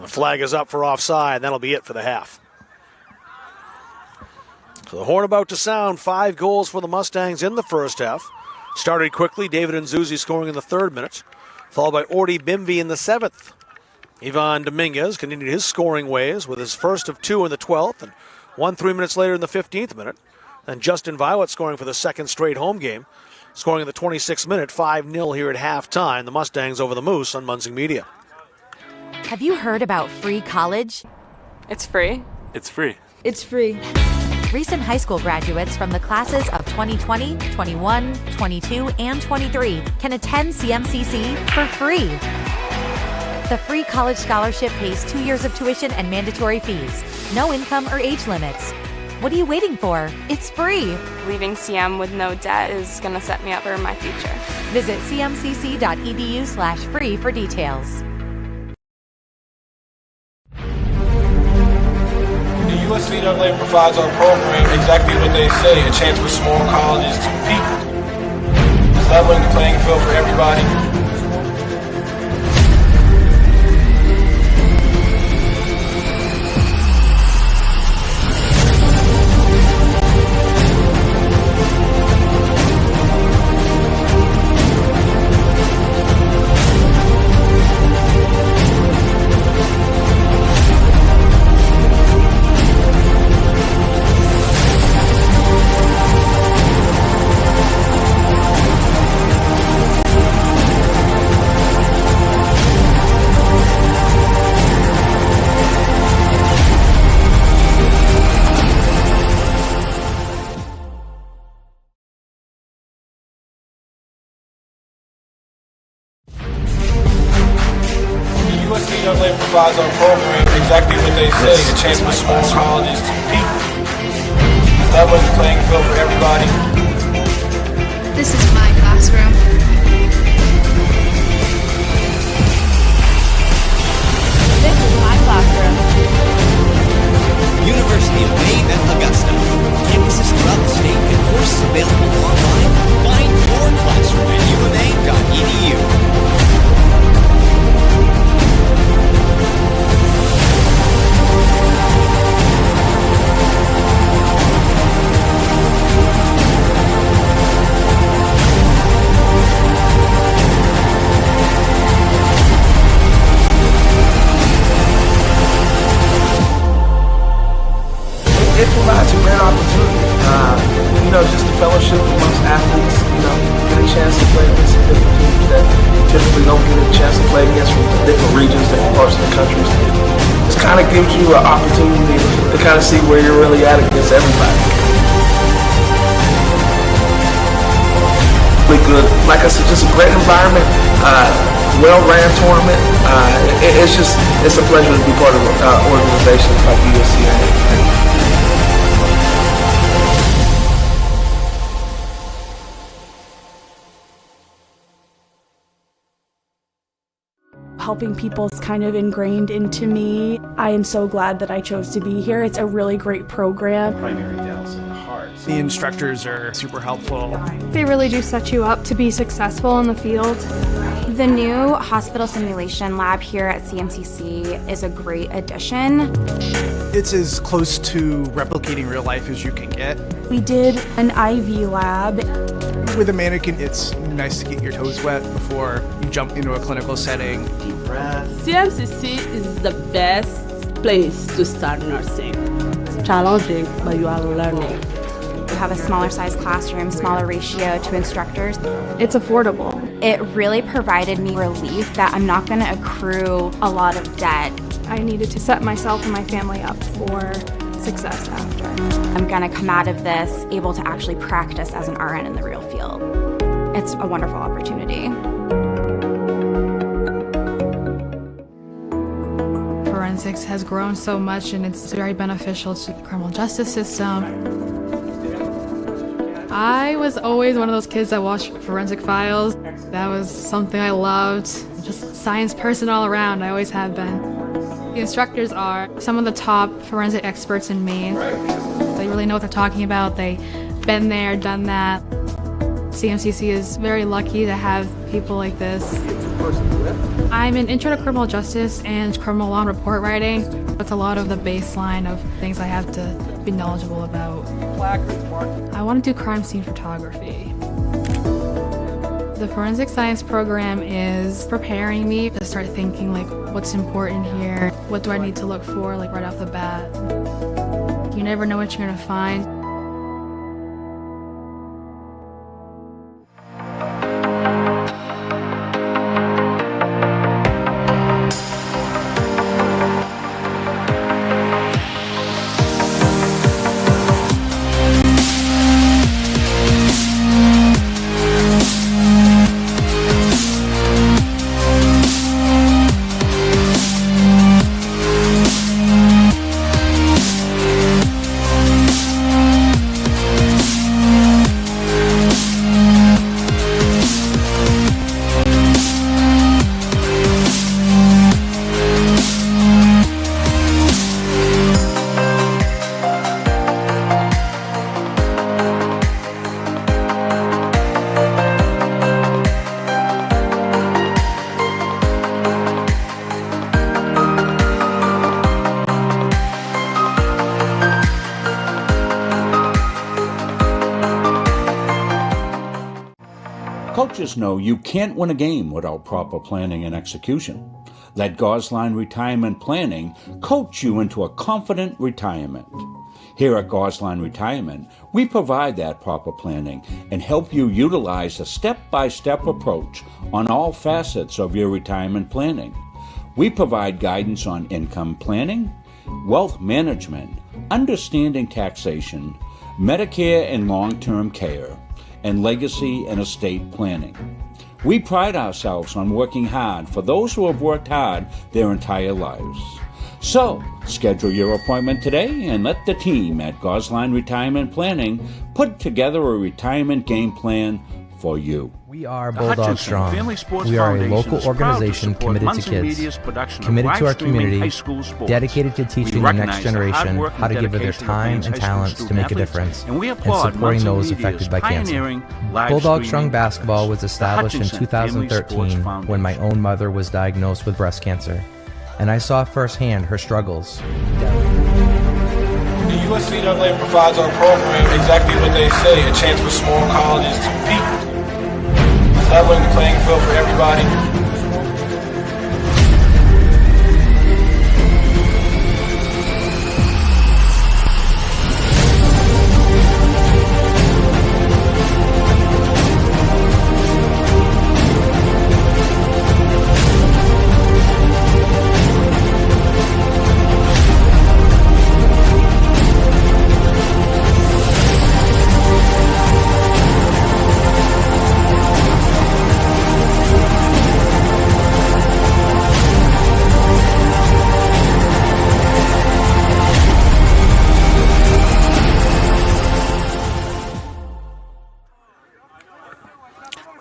The flag is up for offside. That'll be it for the half. So the horn about to sound. 5 goals for the Mustangs in the first half. Started quickly. David Nzuzi scoring in the 3rd minute, followed by Orty Bimvi in the 7th. Ivan Dominguez continued his scoring ways with his first of 2 in the 12th, and 1 3 minutes later in the 15th minute. And Justin Violet scoring for the 2nd straight home game, scoring in the 26th minute, 5-0 here at halftime. The Mustangs over the Moose on Munzing Media. Have you heard about free college? It's free. It's free. It's free. Recent high school graduates from the classes of 2020, 21, 22, and 23 can attend CMCC for free. The free college scholarship pays 2 years of tuition and mandatory fees. No income or age limits. What are you waiting for? It's free. Leaving CM with no debt is going to set me up for my future. Visit cmcc.edu/free for details. The USCAA provides our program exactly what they say, a chance for small colleges to compete. It's leveling the playing field for everybody. USCAA provides our program exactly what they say, a chance for small colleges to compete. It's leveling the playing field for everybody. This is my classroom. This is my classroom. University of Maine at Augusta. Campuses throughout the state and courses available online. Find your classroom at uma.edu. chance to play against some different teams that typically don't get a chance to play against from different regions, different parts of the country. This kind of gives you an opportunity to kind of see where you're really at against everybody. Really good, like I said, just a great environment, well-ran tournament. It's a pleasure to be part of organizations like USC. Helping people is kind of ingrained into me. I am so glad that I chose to be here. It's a really great program. Primary downs in the heart. The instructors are super helpful. They really do set you up to be successful in the field. The new hospital simulation lab here at CMCC is a great addition. It's as close to replicating real life as you can get. We did an IV lab. With a mannequin, it's nice to get your toes wet before you jump into a clinical setting. Deep breath. CMCC is the best place to start nursing. It's challenging, but you are learning. You have a smaller size classroom, smaller ratio to instructors. It's affordable. It really provided me relief that I'm not going to accrue a lot of debt. I needed to set myself and my family up for success after. I'm going to come out of this able to actually practice as an RN in the real field. It's a wonderful opportunity. Forensics has grown so much and it's very beneficial to the criminal justice system. I was always one of those kids that watched forensic files. That was something I loved. Just a science person all around, I always have been. The instructors are some of the top forensic experts in Maine. They really know what they're talking about. They've been there, done that. CMCC is very lucky to have people like this. I'm an intro to criminal justice and criminal law and report writing. That's a lot of the baseline of things I have to be knowledgeable about. I want to do crime scene photography. The forensic science program is preparing me to start thinking like what's important here, what do I need to look for like right off the bat. You never know what you're going to find. Coaches know you can't win a game without proper planning and execution. Let Gosline Retirement Planning coach you into a confident retirement. Here at Gosline Retirement, we provide that proper planning and help you utilize a step-by-step approach on all facets of your retirement planning. We provide guidance on income planning, wealth management, understanding taxation, Medicare and long-term care, and legacy and estate planning. We pride ourselves on working hard for those who have worked hard their entire lives. So, schedule your appointment today and let the team at Gosline Retirement Planning put together a retirement game plan for you. We are Bulldog Strong. We are a local organization committed to kids, committed to our community, dedicated to teaching the next generation how to give of their time and talents to make a difference, and supporting those affected by cancer. Bulldog Strong Basketball was established in 2013 when my own mother was diagnosed with breast cancer, and I saw firsthand her struggles. The USCAA provides our program exactly what they say, a chance for small colleges to compete. Leveling the playing field for everybody.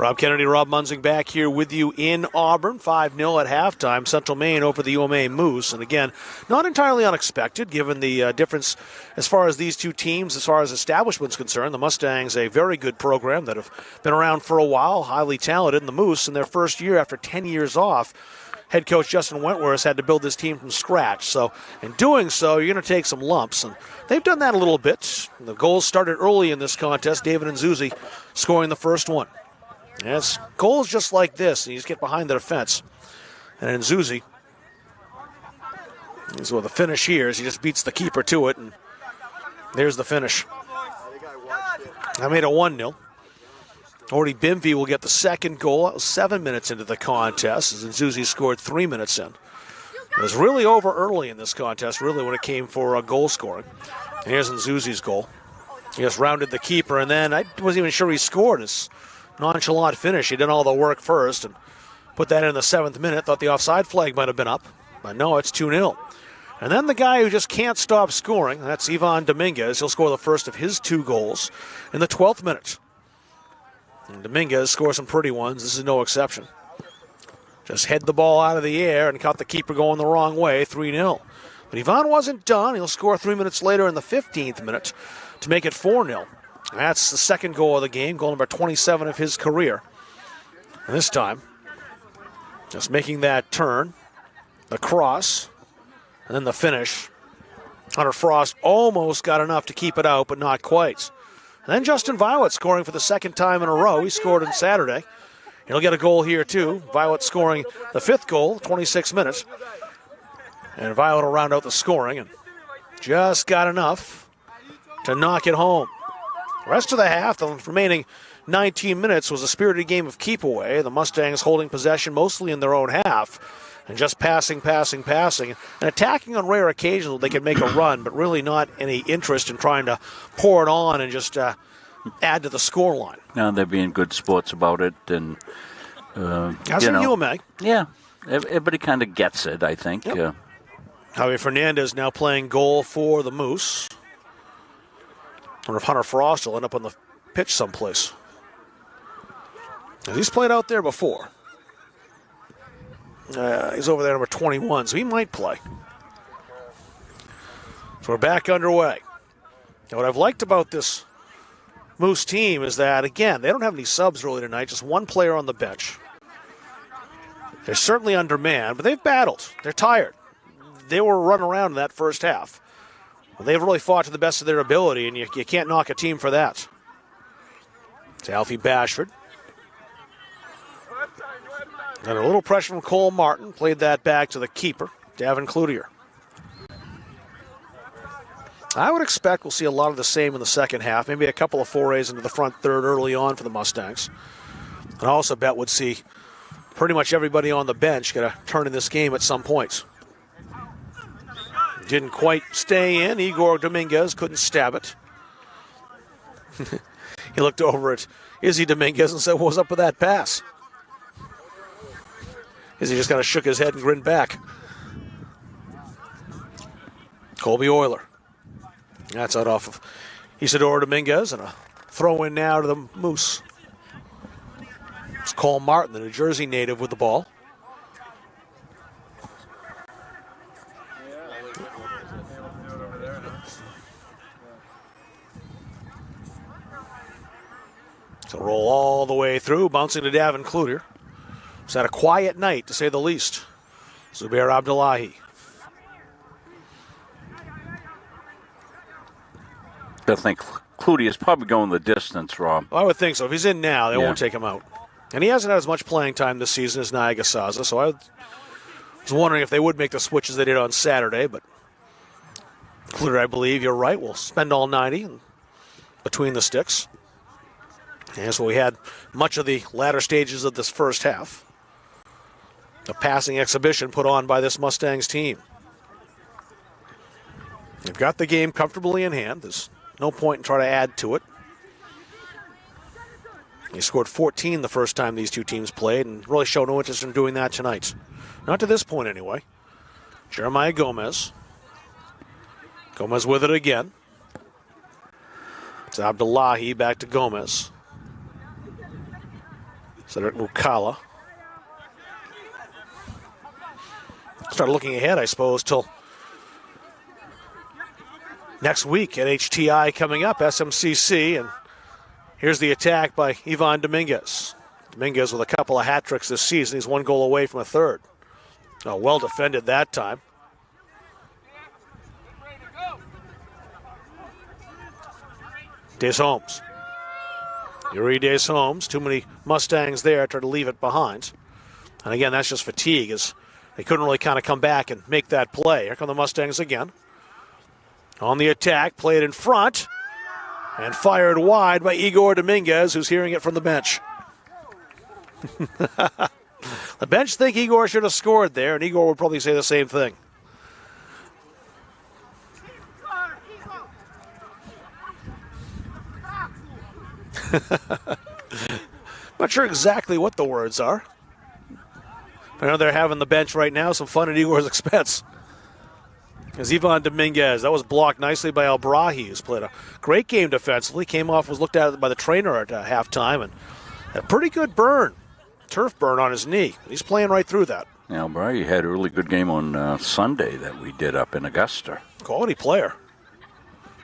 Rob Kennedy, Rob Munzing back here with you in Auburn. 5-0 at halftime. Central Maine over the UMA Moose. And again, not entirely unexpected given the difference as far as these two teams, as far as establishment's concerned. The Mustangs, a very good program that have been around for a while, highly talented. And the Moose, in their first year after 10 years off, head coach Justin Wentworth had to build this team from scratch. So in doing so, you're going to take some lumps. And they've done that a little bit. The goals started early in this contest. David Nzuzi scoring the first one. Yes, goals just like this, and you just get behind the defense. And Nzuzi, is well, the finish here is he just beats the keeper to it, and there's the finish. I made it 1-0. Already Bimvey will get the second goal. That was 7 minutes into the contest, as Nzuzi scored 3 minutes in. It was really over early in this contest, really, when it came for goal scoring. And here's Nzuzi's goal. He just rounded the keeper, and then I wasn't even sure he scored. His nonchalant finish. He did all the work first and put that in the 7th minute. Thought the offside flag might have been up, but no, it's 2-0. And then the guy who just can't stop scoring, that's Ivan Dominguez. He'll score the first of his 2 goals in the 12th minute. And Dominguez scores some pretty ones. This is no exception. Just head the ball out of the air and caught the keeper going the wrong way, 3-0. But Ivan wasn't done. He'll score 3 minutes later in the 15th minute to make it 4-0. That's the second goal of the game, goal number 27 of his career. And this time, just making that turn, the cross, and then the finish. Hunter Frost almost got enough to keep it out, but not quite. And then Justin Violet scoring for the second time in a row. He scored on Saturday. He'll get a goal here, too. Violet scoring the 5th goal, 26 minutes. And Violet will round out the scoring, and just got enough to knock it home. The rest of the half, the remaining 19 minutes, was a spirited game of keep away. The Mustangs holding possession mostly in their own half and just passing, and attacking on rare occasions they could make a run, but really not any interest in trying to pour it on and just add to the scoreline. No, they're being good sports about it. And, as in UMA. Yeah, everybody kind of gets it, I think. Yep. Javier Fernandez now playing goal for the Moose. I wonder if Hunter Frost will end up on the pitch someplace. He's played out there before. He's over there, number 21, so he might play. So we're back underway. And what I've liked about this Moose team is that, again, they don't have any subs really tonight, just one player on the bench. They're certainly undermanned, but they've battled. They're tired. They were run around in that first half. They've really fought to the best of their ability, and you can't knock a team for that. It's Alfie Bashford. And a little pressure from Cole Martin. Played that back to the keeper, Davin Cloutier. I would expect we'll see a lot of the same in the second half. Maybe a couple of forays into the front third early on for the Mustangs. And I also bet would see pretty much everybody on the bench get a turn in this game at some point. Didn't quite stay in. Igor Dominguez couldn't stab it. He looked over at Izzy Dominguez and said, what was up with that pass? Izzy just kind of shook his head and grinned back. Colby Euler. That's out off of Isidoro Dominguez, and a throw in now to the Moose. It's Cole Martin, the New Jersey native, with the ball. So roll all the way through, bouncing to Davin Cloutier. It's had a quiet night, to say the least. Zubair Abdullahi. I think Cloutier is probably going the distance, Rob. Well, I would think so. If he's in now, they won't take him out. And he hasn't had as much playing time this season as Nagasaza, so I was wondering if they would make the switches they did on Saturday, but Cloutier, I believe, you're right, will spend all 90 between the sticks. And so we had much of the latter stages of this first half. A passing exhibition put on by this Mustangs team. They've got the game comfortably in hand. There's no point in trying to add to it. They scored 14 the first time these two teams played and really showed no interest in doing that tonight. Not to this point, anyway. Jeremiah Gomez. Gomez with it again. It's Abdullahi back to Gomez. Cedric Mukala. Start looking ahead, I suppose, till next week at HTI coming up, SMCC. And here's the attack by Ivan Dominguez. Dominguez with a couple of hat tricks this season. He's 1 goal away from a third. Oh, well defended that time. Desholmes. Yuri Desholmes. Too many Mustangs there. Try to leave it behind. And again, that's just fatigue, as they couldn't really kind of come back and make that play. Here come the Mustangs again. On the attack, played in front, and fired wide by Igor Dominguez, who's hearing it from the bench. The bench think Igor should have scored there, and Igor would probably say the same thing. Not sure exactly what the words are. I know they're having the bench right now, some fun at Igor's expense. As Ivan Dominguez, that was blocked nicely by Albrahi, who's played a great game defensively. Came off, was looked at by the trainer at halftime, and a pretty good burn, turf burn on his knee. He's playing right through that. Now, Albrahi had a really good game on Sunday that we did up in Augusta. Quality player.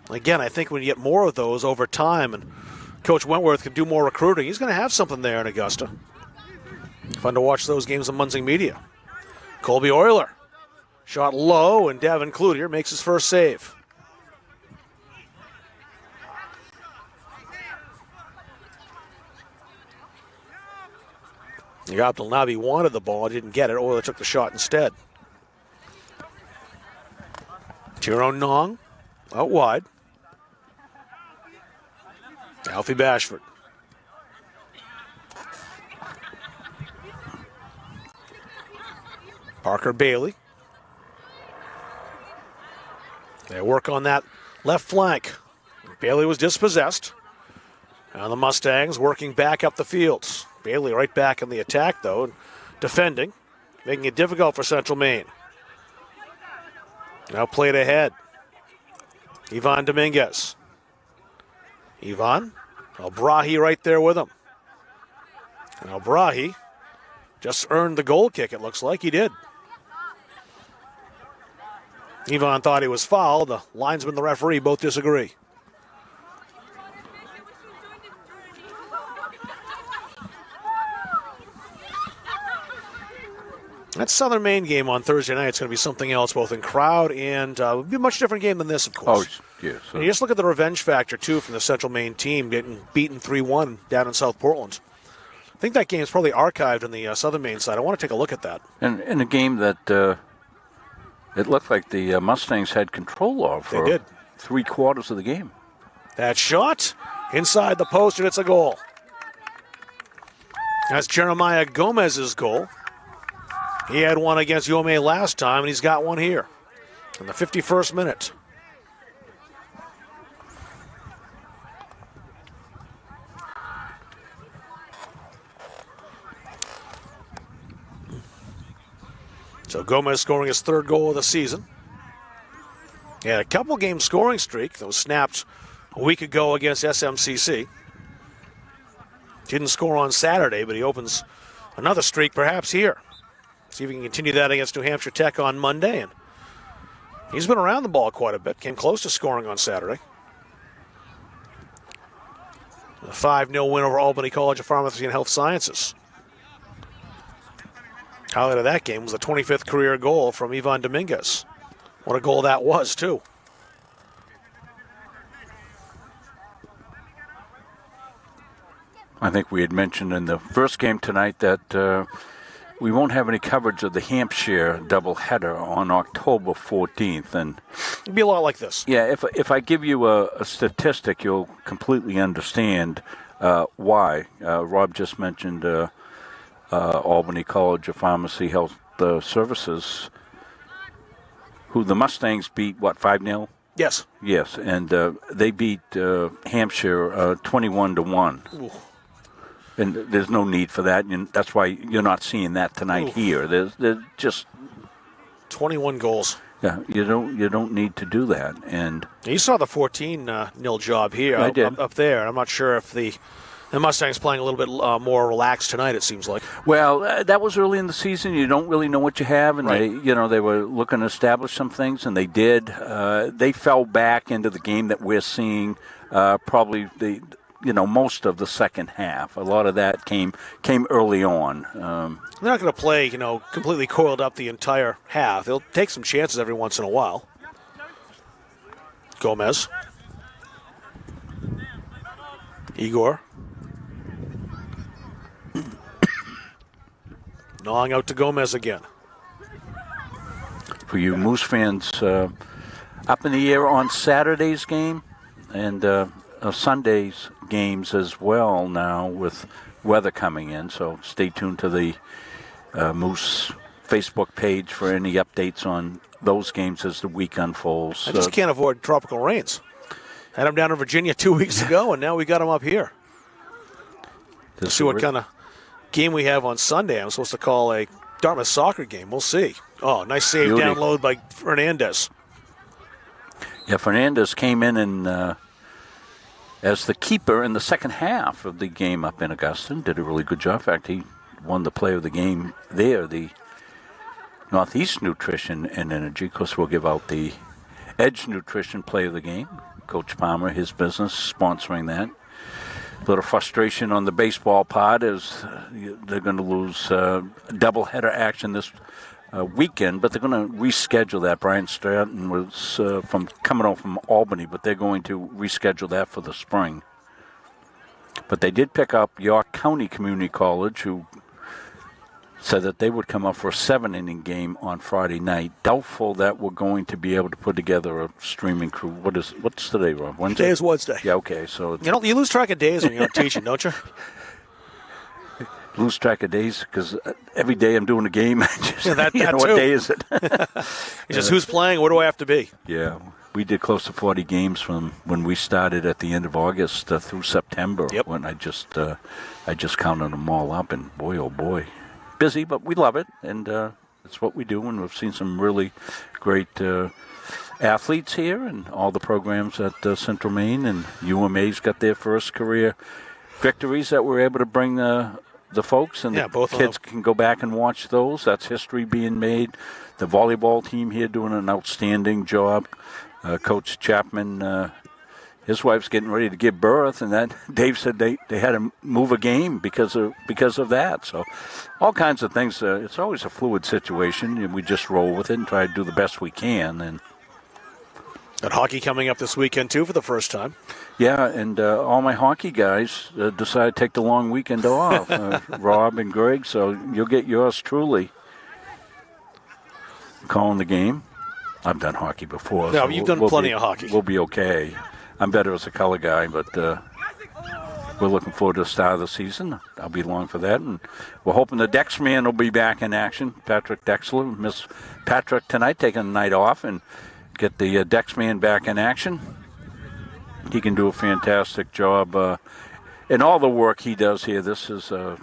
Again, I think when you get more of those over time, and Coach Wentworth can do more recruiting, he's going to have something there in Augusta. Fun to watch those games on Munzing Media. Colby Euler. Shot low, and Devin Cloutier makes his first save. Abdel Nabi wanted the ball, didn't get it. Euler took the shot instead. Tyrone Nong out wide. Alfie Bashford. Parker Bailey. They work on that left flank. Bailey was dispossessed. And the Mustangs working back up the field. Bailey right back in the attack, though, and defending, making it difficult for Central Maine. Now played ahead. Ivan Dominguez. Ivan. Albrahi right there with him. And Albrahi just earned the goal kick, it looks like. He did. Ivan thought he was fouled. The linesman and the referee both disagree. That Southern Maine game on Thursday night is going to be something else, both in crowd and it'll be a much different game than this, of course. Oh, yes. And you just look at the revenge factor, too, from the Central Maine team getting beaten 3-1 down in South Portland. I think that game is probably archived on the Southern Maine side. I want to take a look at that. And in a game that it looked like the Mustangs had control of for They did. 3/4 of the game. That shot inside the post, and it's a goal. That's Jeremiah Gomez's goal. He had one against Yome last time, and he's got one here in the 51st minute. So Gomez scoring his 3rd goal of the season. He had a couple-game scoring streak that was snapped a week ago against SMCC. Didn't score on Saturday, but he opens another streak perhaps here. See if he can continue that against New Hampshire Tech on Monday. And he's been around the ball quite a bit. Came close to scoring on Saturday. A 5-0 win over Albany College of Pharmacy and Health Sciences. Highlight of that game was the 25th career goal from Ivan Dominguez. What a goal that was, too. I think we had mentioned in the first game tonight that we won't have any coverage of the Hampshire doubleheader on October 14th. And it'll be a lot like this. Yeah, if I give you a statistic, you'll completely understand why. Rob just mentioned Albany College of Pharmacy Health Services, who the Mustangs beat, 5-0? Yes. Yes, and they beat Hampshire 21-1. And there's no need for that, and that's why you're not seeing that tonight here. There's just 21 goals. Yeah, you don't need to do that. And you saw the 14-0 job here. I did. Up there. I'm not sure if the The Mustangs playing a little bit more relaxed tonight, it seems like. Well, that was early in the season. You don't really know what you have, and they were looking to establish some things, and they did. They fell back into the game that we're seeing probably most of the second half. A lot of that came early on. They're not going to play, completely coiled up the entire half. They'll take some chances every once in a while. Gomez. Igor. Gnawing out to Gomez again. For you Moose fans, up in the air on Saturday's game and Sunday's games as well now with weather coming in. So stay tuned to the Moose Facebook page for any updates on those games as the week unfolds. I just can't avoid tropical rains. Had them down in Virginia 2 weeks ago, and now we got them up here. Let's see what kind of game we have on Sunday. I'm supposed to call a Dartmouth soccer game. We'll see. Oh, nice save down low by Fernandez. Yeah, Fernandez came in and as the keeper in the second half of the game up in Augusta. Did a really good job. In fact, he won the player of the game there, the Northeast Nutrition and Energy. Of course, we'll give out the Edge Nutrition player of the game. Coach Palmer, his business, sponsoring that. A little frustration on the baseball part as they're going to lose doubleheader action this weekend, but they're going to reschedule that. Brian Stratton was coming over from Albany, but they're going to reschedule that for the spring. But they did pick up York County Community College, who said that they would come up for a 7-inning game on Friday night. Doubtful that we're going to be able to put together a streaming crew. What's today, Rob? Wednesday? Today is Wednesday. Yeah, okay. So you lose track of days when you're teaching, don't you? Lose track of days because every day I'm doing a game. That what day is it? It's just who's playing, where do I have to be? Yeah, we did close to 40 games from when we started at the end of August through September. Yep. When I just counted them all up, and boy, oh boy. Busy, but we love it, and it's what we do, and we've seen some really great athletes here and all the programs at Central Maine, and UMA's got their first career victories that we're able to bring the folks, and the kids can go back and watch those. That's history being made. The volleyball team here doing an outstanding job. Coach Chapman, his wife's getting ready to give birth, and that Dave said they had to move a game because of that. So all kinds of things. It's always a fluid situation, and we just roll with it and try to do the best we can. And hockey coming up this weekend, too, for the first time. Yeah, and all my hockey guys decided to take the long weekend off, Rob and Greg, so you'll get yours truly calling the game. I've done hockey before. No, so you've done plenty of hockey. We'll be okay. I'm better as a color guy, but we're looking forward to the start of the season. I'll be along for that, and we're hoping the Dex man will be back in action. Patrick Dexler, Miss Patrick tonight, taking the night off, and get the Dex man back in action. He can do a fantastic job in all the work he does here. This is a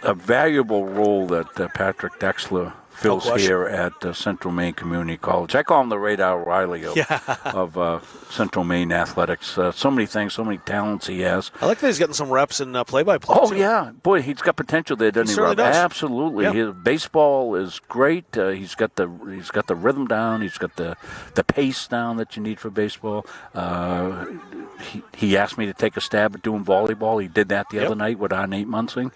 valuable role that Patrick Dexler fills here at Central Maine Community College. I call him the Radar Riley of Central Maine athletics. So many things, so many talents he has. I like that he's getting some reps in play-by-play. Oh, yeah. Boy, he's got potential there, doesn't he, Rob? Does. Absolutely. Yep. His baseball is great. He's got the rhythm down. He's got the pace down that you need for baseball. He asked me to take a stab at doing volleyball. He did that the other night with our Nate Munsing.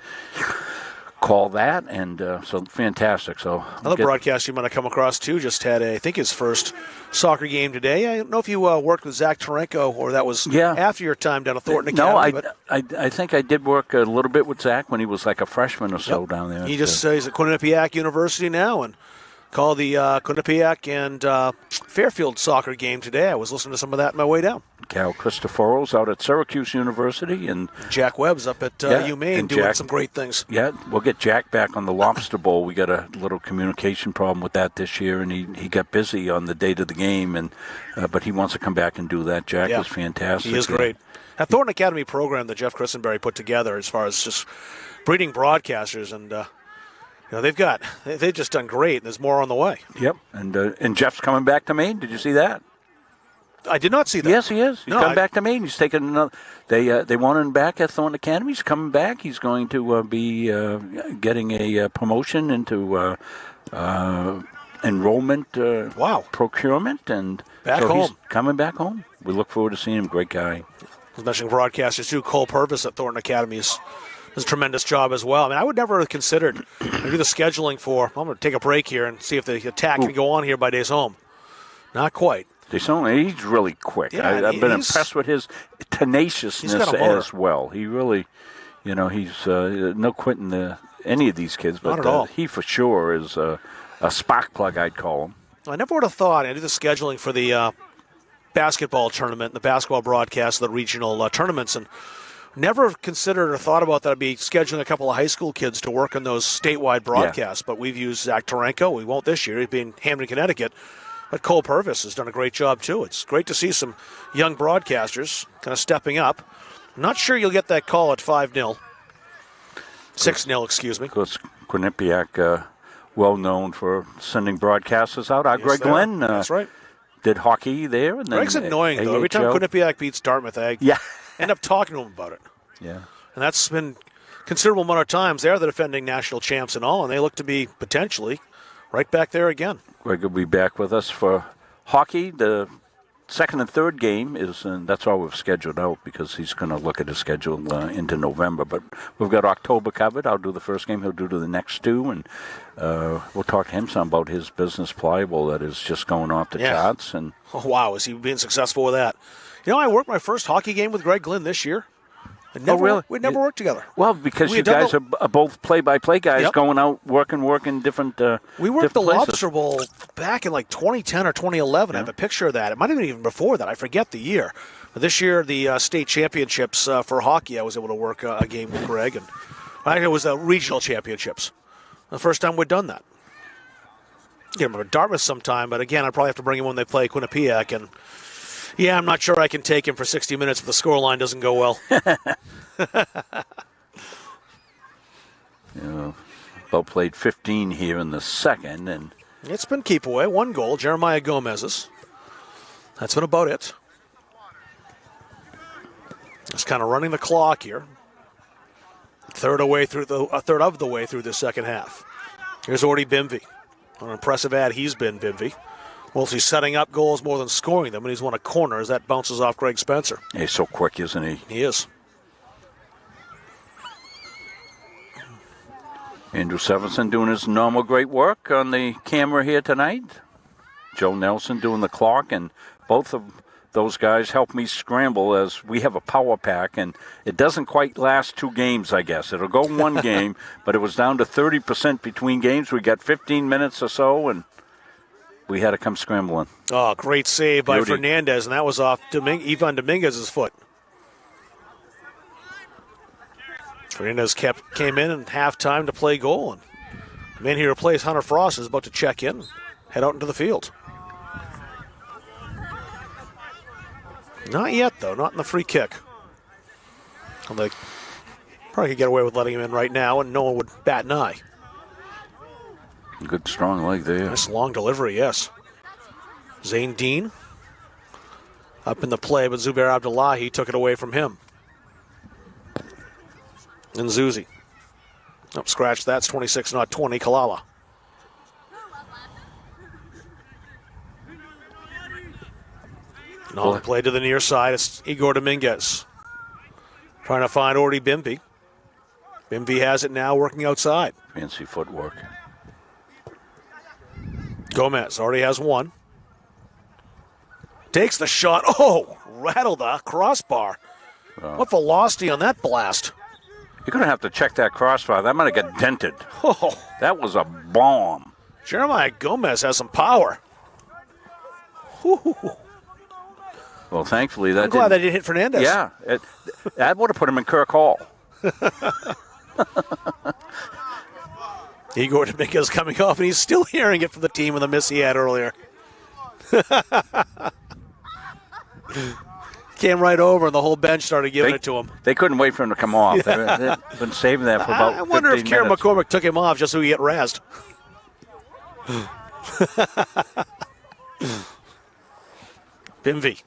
Call that, and so fantastic. So another broadcast you might have come across too just had I think his first soccer game today. I don't know if you worked with Zach Tarenko or that was after your time down at Thornton Academy. No, I think I did work a little bit with Zach when he was like a freshman or so down there. He just he's at Quinnipiac University now and called the Quinnipiac and Fairfield soccer game today. I was listening to some of that on my way down. Cal Cristoforo's out at Syracuse University, and Jack Webb's up at UMaine doing some great things. Yeah, we'll get Jack back on the Lobster Bowl. We got a little communication problem with that this year, and he got busy on the date of the game, and but he wants to come back and do that. Jack is fantastic. He is great. That Thornton Academy program that Jeff Christenberry put together as far as just breeding broadcasters, and they've just done great. There's more on the way. Yep, and Jeff's coming back to Maine. Did you see that? I did not see that. Yes, he is. He's No, come back to Maine. He's taken another. They want him back at Thornton Academy. He's coming back. He's going to be getting a promotion into enrollment. Procurement and Back so he's home. coming back home. We look forward to seeing him. Great guy. I was mentioning broadcasters too. Cole Purvis at Thornton Academy does a tremendous job as well. I mean, I would never have considered maybe the scheduling for. I'm going to take a break here and see if the attack can go on here by Days Home. Not quite. He's really quick. Yeah, I've been he's- impressed with his tenaciousness He's got a motor. as well. He really, he's no quitting any of these kids, but Not at all. he for sure is a spark plug, I'd call him. I never would have thought. I did the scheduling for the basketball tournament and the basketball broadcast of the regional tournaments, and never considered or thought about that I'd be scheduling a couple of high school kids to work on those statewide broadcasts. But we've used Zach Tarenko. We won't this year. He's been in Hamden, Connecticut. But Cole Purvis has done a great job, too. It's great to see some young broadcasters kind of stepping up. I'm not sure you'll get that call at 5-0. 6-0, excuse me. Of course, Quinnipiac, well known for sending broadcasters out. Our Yes, Greg they are. Glenn That's right. did hockey there. And then Greg's annoying, though. Every time AHL. Quinnipiac beats Dartmouth, I end up talking to him about it. Yeah. And that's been considerable amount of times. They're the defending national champs and all, and they look to be potentially right back there again. Greg will be back with us for hockey. The second and third game is, and that's all we've scheduled out because he's going to look at his schedule into November. But we've got October covered. I'll do the first game. He'll do the next two, and we'll talk to him some about his business pliable that is just going off the charts. And Oh, wow, is he being successful with that? I worked my first hockey game with Greg Glenn this year. really? We never worked together. Well, because We you had done guys are both play-by-play guys Yep. going out working different. We worked the different places. Lobster Bowl back in like 2010 or 2011. I have a picture of that. It might have been even before that. I forget the year. But this year, the state championships for hockey, I was able to work a game with Greg. And I think it was the regional championships. The first time we'd done that. Get him at Dartmouth sometime, but again, I'd probably have to bring him when they play Quinnipiac. And yeah, I'm not sure I can take him for 60 minutes if the scoreline doesn't go well. Both played 15 here in the second, and It's been keep away. One goal, Jeremiah Gomez's. That's been about it. Just kind of running the clock here. Third of the way through the second half. Here's Orty Bimvey. An impressive ad he's been, Bimvey. Mostly setting up goals more than scoring them, and he's won a corner as that bounces off Greg Spencer. he's so quick, isn't he? He is. Andrew Severson doing his normal great work on the camera here tonight. Joe Nelson doing the clock, and both of those guys help me scramble as we have a power pack, and it doesn't quite last 2 games, I guess. It'll go 1 game, but it was down to 30% between games. We got 15 minutes or so, and we had to come scrambling. Oh, great save by Beauty. Fernandez, and that was off Ivan Dominguez's foot. Fernandez came in halftime to play goal, and the man here replaced Hunter Frost is about to check in, head out into the field. Not yet, though. Not in the free kick. Well, they probably could get away with letting him in right now, and no one would bat an eye. Good strong leg there. Nice long delivery, yes. Zane Dean up in the play, but Zubair Abdullahi took it away from him. And Zuzi. Oh, scratch that. It's 26, not 20. Kalala. No, play to the near side. It's Igor Dominguez. Trying to find Orty Bimby. Bimby has it now, working outside. Fancy footwork. Gomez already has one. Takes the shot. Oh, rattled the crossbar. What velocity on that blast. You're going to have to check that crossbar. That might have got dented. Oh, that was a bomb. Jeremiah Gomez has some power. Whew. Well, thankfully that I'm glad that didn't hit Fernandez. Yeah, that would have put him in Kirk Hall. Igor Dominguez coming off, and he's still hearing it from the team with the miss he had earlier. Came right over, and the whole bench started giving it to him. They couldn't wait for him to come off. They've been saving that for about 15 minutes. I wonder if Kieran McCormick took him off just so he get razzed. Bimvey.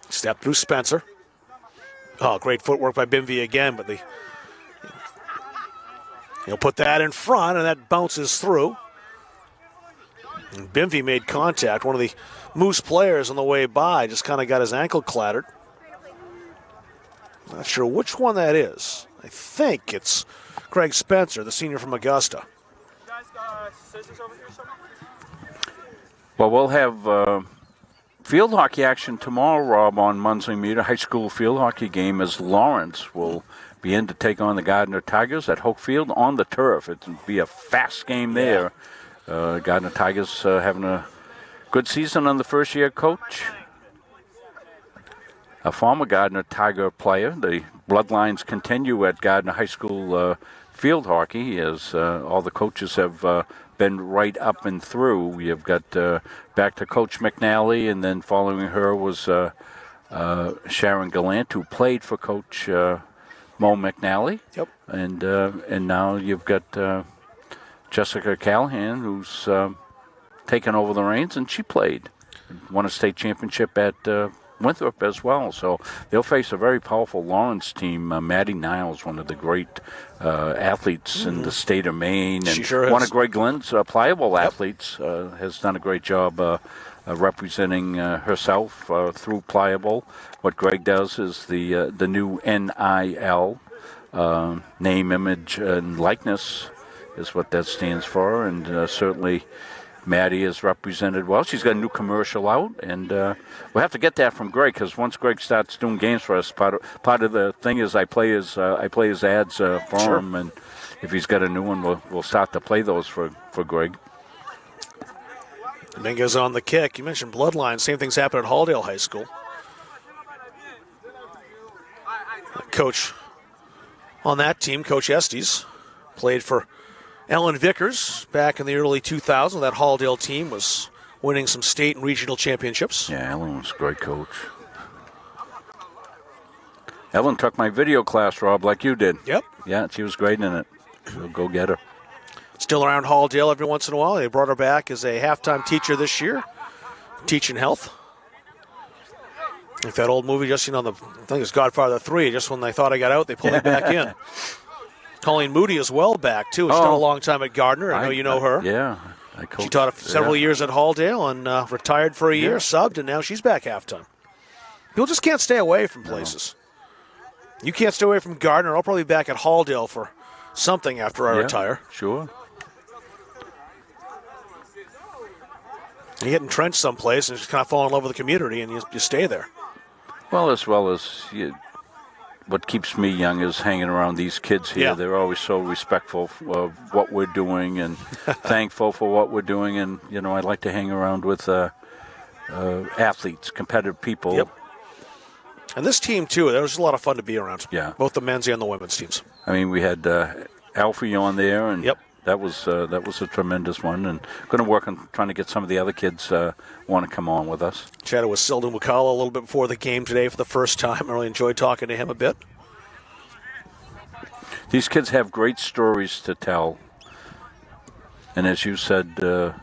Step through Spencer. Oh, great footwork by Bimvey again, but he'll put that in front, and that bounces through. And Bimvey made contact. One of the Moose players on the way by just kind of got his ankle clattered. Not sure which one that is. I think it's Craig Spencer, the senior from Augusta. Well, we'll have field hockey action tomorrow, Rob, on Muncie Meter. High school field hockey game as Lawrence will be in to take on the Gardner Tigers at Hoke Field on the turf. It'll be a fast game there. Gardner Tigers having a good season on the first-year coach. A former Gardner Tiger player. The bloodlines continue at Gardner High School field hockey as all the coaches have been right up and through. We have got back to Coach McNally, and then following her was Sharon Gallant, who played for Coach Mo McNally. Yep. And now you've got Jessica Callahan, who's taken over the reins, and she played. Won a state championship at Winthrop as well. So they'll face a very powerful Lawrence team. Maddie Niles, one of the great athletes in the state of Maine, and she sure is. One of Greg Glenn's pliable athletes, has done a great job representing herself through pliable. What Greg does is the new NIL, name, image, and likeness is what that stands for, and certainly Maddie is represented well. She's got a new commercial out, and we'll have to get that from Greg, because once Greg starts doing games for us, part of the thing is I play his ads for him, and if he's got a new one, we'll start to play those for Greg. Dominguez on the kick. You mentioned bloodline. Same things happened at Halldale High School. Coach on that team, Coach Estes, played for Ellen Vickers back in the early 2000s. That Halldale team was winning some state and regional championships. Yeah, Ellen was a great coach. Ellen took my video class, Rob, like you did. Yep. Yeah, she was great in it. We'll go get her. Still around Halldale every once in a while. They brought her back as a halftime teacher this year, teaching health. Like that old movie, just, I think it's Godfather 3, just when they thought I got out, they pulled me back in. Colleen Moody is well back, too. She's done a long time at Gardner. I know you know her. Yeah. She taught several years at Halldale and retired for a year, subbed, and now she's back halftime. People just can't stay away from places. You can't stay away from Gardner. I'll probably be back at Halldale for something after I retire. Sure. You get entrenched someplace and just kind of fall in love with the community, and you stay there. Well, as what keeps me young is hanging around these kids here. Yeah. They're always so respectful of what we're doing and thankful for what we're doing. And, I like to hang around with athletes, competitive people. Yep. And this team, too, that was a lot of fun to be around. Yeah. Both the men's and the women's teams. I mean, we had Alfie on there, and that was a tremendous one. And going to work on trying to get some of the other kids want to come on with us. Chatted with Silden Wakala a little bit before the game today for the first time. I really enjoyed talking to him a bit. These kids have great stories to tell. And as you said, the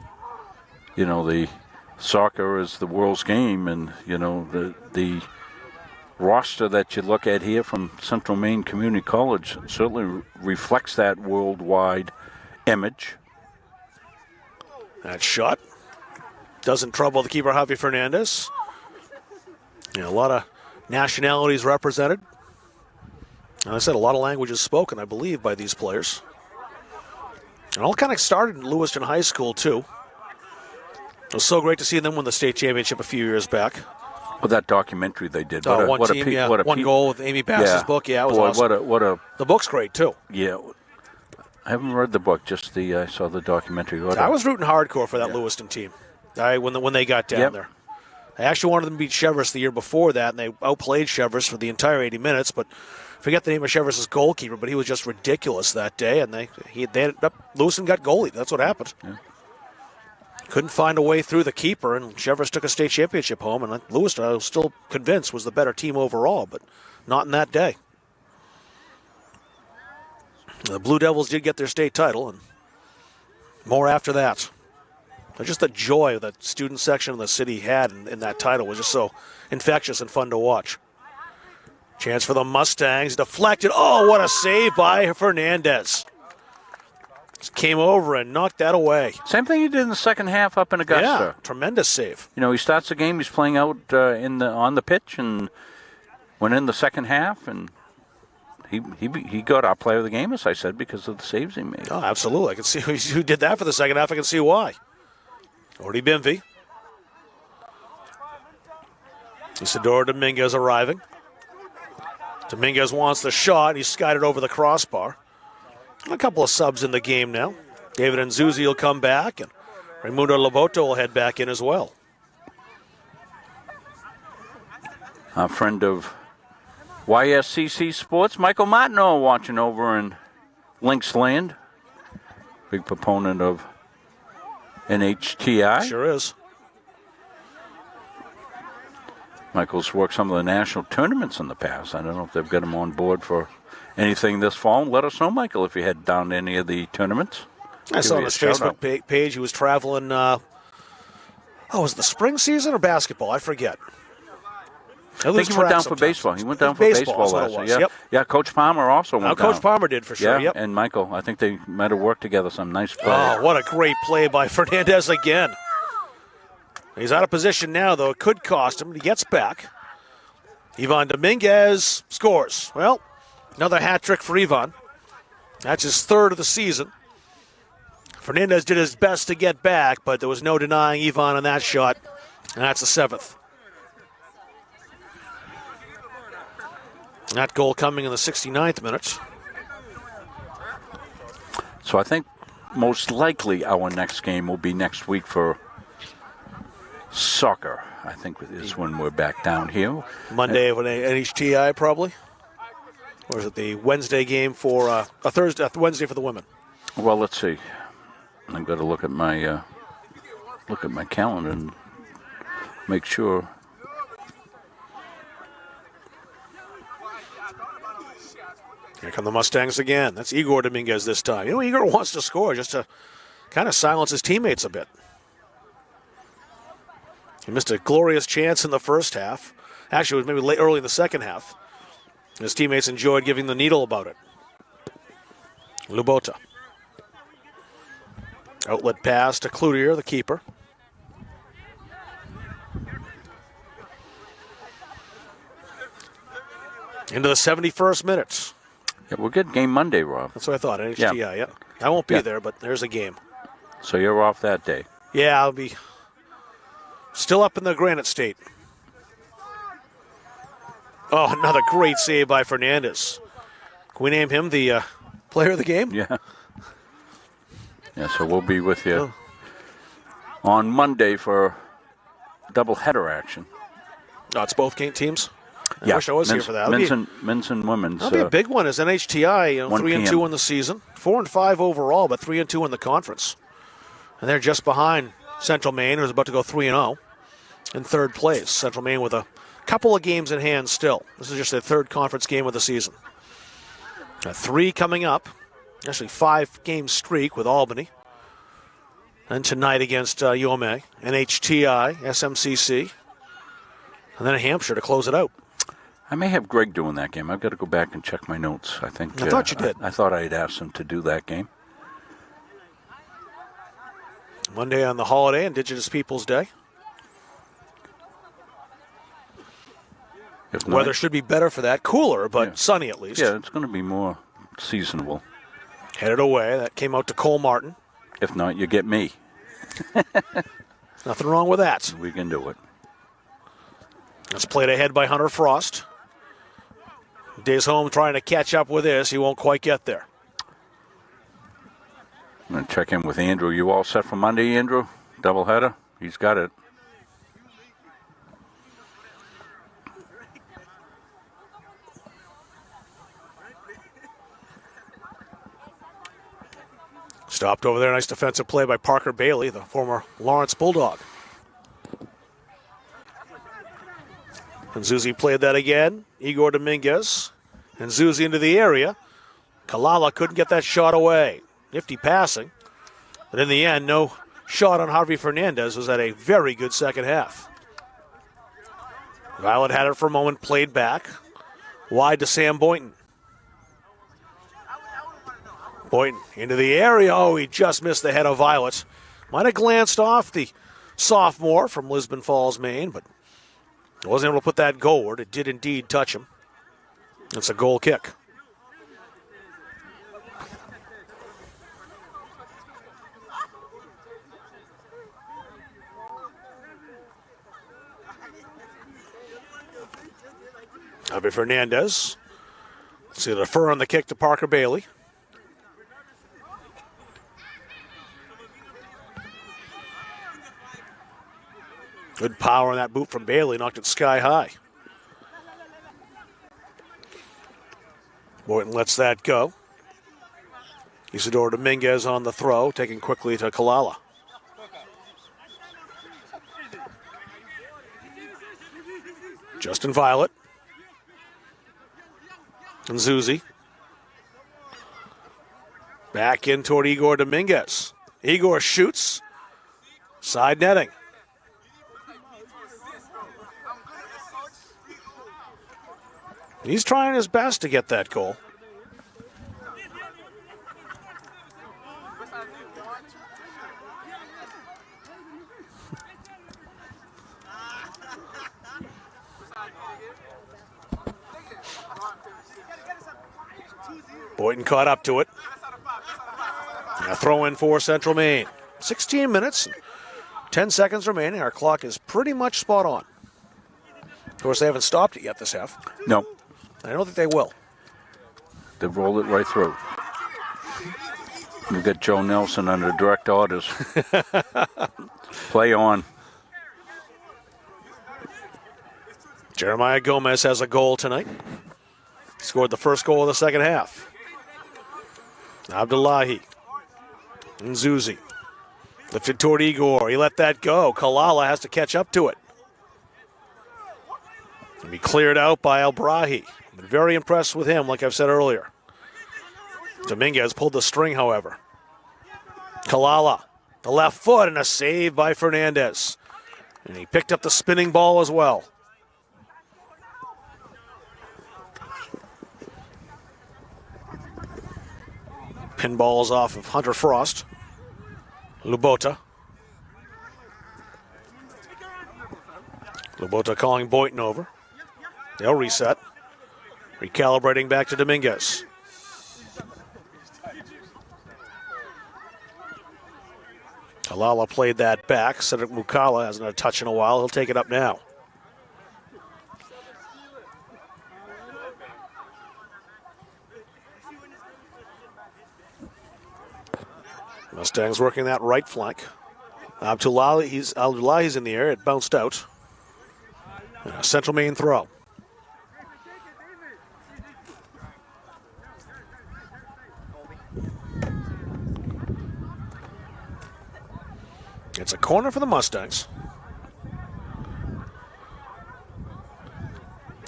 soccer is the world's game, and, the roster that you look at here from Central Maine Community College certainly reflects that worldwide image. That shot doesn't trouble the keeper, Javi Fernandez. A lot of nationalities represented. And I said a lot of languages spoken, I believe, by these players. And all kind of started in Lewiston High School, too. It was so great to see them win the state championship a few years back. Well, that documentary they did. One goal with Amy Bass's book. Yeah, it was awesome. The book's great, too. Yeah. I haven't read the book, just I saw the documentary. I was rooting hardcore for that Lewiston team when they got down there. I actually wanted them to beat Chevrolet the year before that, and they outplayed Chevrolet for the entire 80 minutes, but I forget the name of Chevrolet's goalkeeper, but he was just ridiculous that day, and they ended up, Lewiston got goalie. That's what happened. Yeah. Couldn't find a way through the keeper, and Chevrolet took a state championship home, and Lewiston, I was still convinced, was the better team overall, but not in that day. The Blue Devils did get their state title, and more after that. Just the joy the student section of the city had in that title was just so infectious and fun to watch. Chance for the Mustangs. Deflected. Oh, what a save by Fernandez. Just came over and knocked that away. Same thing he did in the second half up in Augusta. Yeah, tremendous save. You know, he starts the game, he's playing out on the pitch, and went in the second half, and he got our player of the game, as I said, because of the saves he made. Oh, absolutely. I can see who did that for the second half. I can see why. Orty Bimvey. Isidoro Dominguez arriving. Dominguez wants the shot. He skied it over the crossbar. A couple of subs in the game now. David Nzuzi will come back, and Raimundo Loboto will head back in as well. A friend of YSCC Sports, Michael Martineau, watching over in Lynx Land. Big proponent of NHTI. Sure is. Michael's worked some of the national tournaments in the past. I don't know if they've got him on board for anything this fall. Let us know, Michael, if you head down to any of the tournaments. I saw on his Facebook page he was traveling, was it the spring season or basketball? I forget. I think he went down for baseball. He went down for baseball last year. Yeah. Yep. Yeah, Coach Palmer also went down. Coach Palmer did for sure, yeah, and Michael. I think they might have worked together some nice play. Oh, what a great play by Fernandez again. He's out of position now, though. It could cost him. He gets back. Ivan Dominguez scores. Well, another hat trick for Ivan. That's his third of the season. Fernandez did his best to get back, but there was no denying Ivan on that shot, and that's the seventh. That goal coming in the 69th minute. So I think most likely our next game will be next week for soccer. I think is when we're back down here. Monday of an NHTI probably? Or is it the Wednesday game for Wednesday for the women? Well, let's see. I've got to look at my calendar and make sure. Here come the Mustangs again. That's Igor Dominguez this time. You know, Igor wants to score just to kind of silence his teammates a bit. He missed a glorious chance in the first half. Actually, it was maybe early in the second half. His teammates enjoyed giving the needle about it. Lubota. Outlet pass to Cloutier, the keeper. Into the 71st minute. Yeah, we'll get game Monday, Rob. That's what I thought, NHTI, yeah. I won't be there, but there's a game. So you're off that day? Yeah, I'll be still up in the Granite State. Oh, another great save by Fernandez. Can we name him the player of the game? Yeah. Yeah, so we'll be with you on Monday for doubleheader action. Oh, it's both game teams? I wish I was here for that. Men's and women's. That'll be a big one as NHTI, 3-2 in the season. 4-5 overall, but 3-2 in the conference. And they're just behind Central Maine, who's about to go 3-0 in third place. Central Maine with a couple of games in hand still. This is just their third conference game of the season. 3 coming up. Actually, 5-game streak with Albany. And tonight against UMA, NHTI, SMCC. And then Hampshire to close it out. I may have Greg doing that game. I've got to go back and check my notes. I thought you did. I thought I'd asked him to do that game. Monday on the holiday, Indigenous Peoples Day. Weather should be better for that. Cooler, but sunny at least. Yeah, it's going to be more seasonable. Headed away. That came out to Cole Martin. If not, you get me. Nothing wrong with that. We can do it. It's played ahead by Hunter Frost. Days home trying to catch up with this. He won't quite get there. I'm going to check in with Andrew. You all set for Monday, Andrew? Doubleheader? He's got it. Stopped over there. Nice defensive play by Parker Bailey, the former Lawrence Bulldog. And Zuzi played that again. Igor Dominguez. And Zuzi into the area. Kalala couldn't get that shot away. Nifty passing. But in the end, no shot on Harvey Fernandez was at a very good second half. Violet had it for a moment, played back. Wide to Sam Boynton. Boynton into the area. Oh, he just missed the head of Violet. Might have glanced off the sophomore from Lisbon Falls, Maine, but wasn't able to put that goalward. It did indeed touch him. It's a goal kick. Javi Fernandez. See the defer on the kick to Parker Bailey. Good power on that boot from Bailey, knocked it sky high. Boynton lets that go. Isidore Dominguez on the throw, taking quickly to Kalala. Justin Violet. And Zuzi. Back in toward Igor Dominguez. Igor shoots. Side netting. He's trying his best to get that goal. Boynton caught up to it. A throw in for Central Maine. 16 minutes, 10 seconds remaining. Our clock is pretty much spot on. Of course, they haven't stopped it yet this half. No. I don't think they will. They've rolled it right through. You got Joe Nelson under direct orders. Play on. Jeremiah Gomez has a goal tonight. He scored the first goal of the second half. Abdullahi. And Zuzi. Lifted toward Igor. He let that go. Kalala has to catch up to it. And be cleared out by Albrahi. Been very impressed with him, like I've said earlier. Dominguez pulled the string, however. Kalala, the left foot, and a save by Fernandez. And he picked up the spinning ball as well. Pinballs off of Hunter Frost. Lubota. Lubota calling Boynton over. They'll reset. Recalibrating back to Dominguez. Kalala played that back. Cedric Mukala hasn't had a touch in a while. He'll take it up now. Mustangs working that right flank. Abdullahi's in the air. It bounced out. And a Central Maine throw. It's a corner for the Mustangs.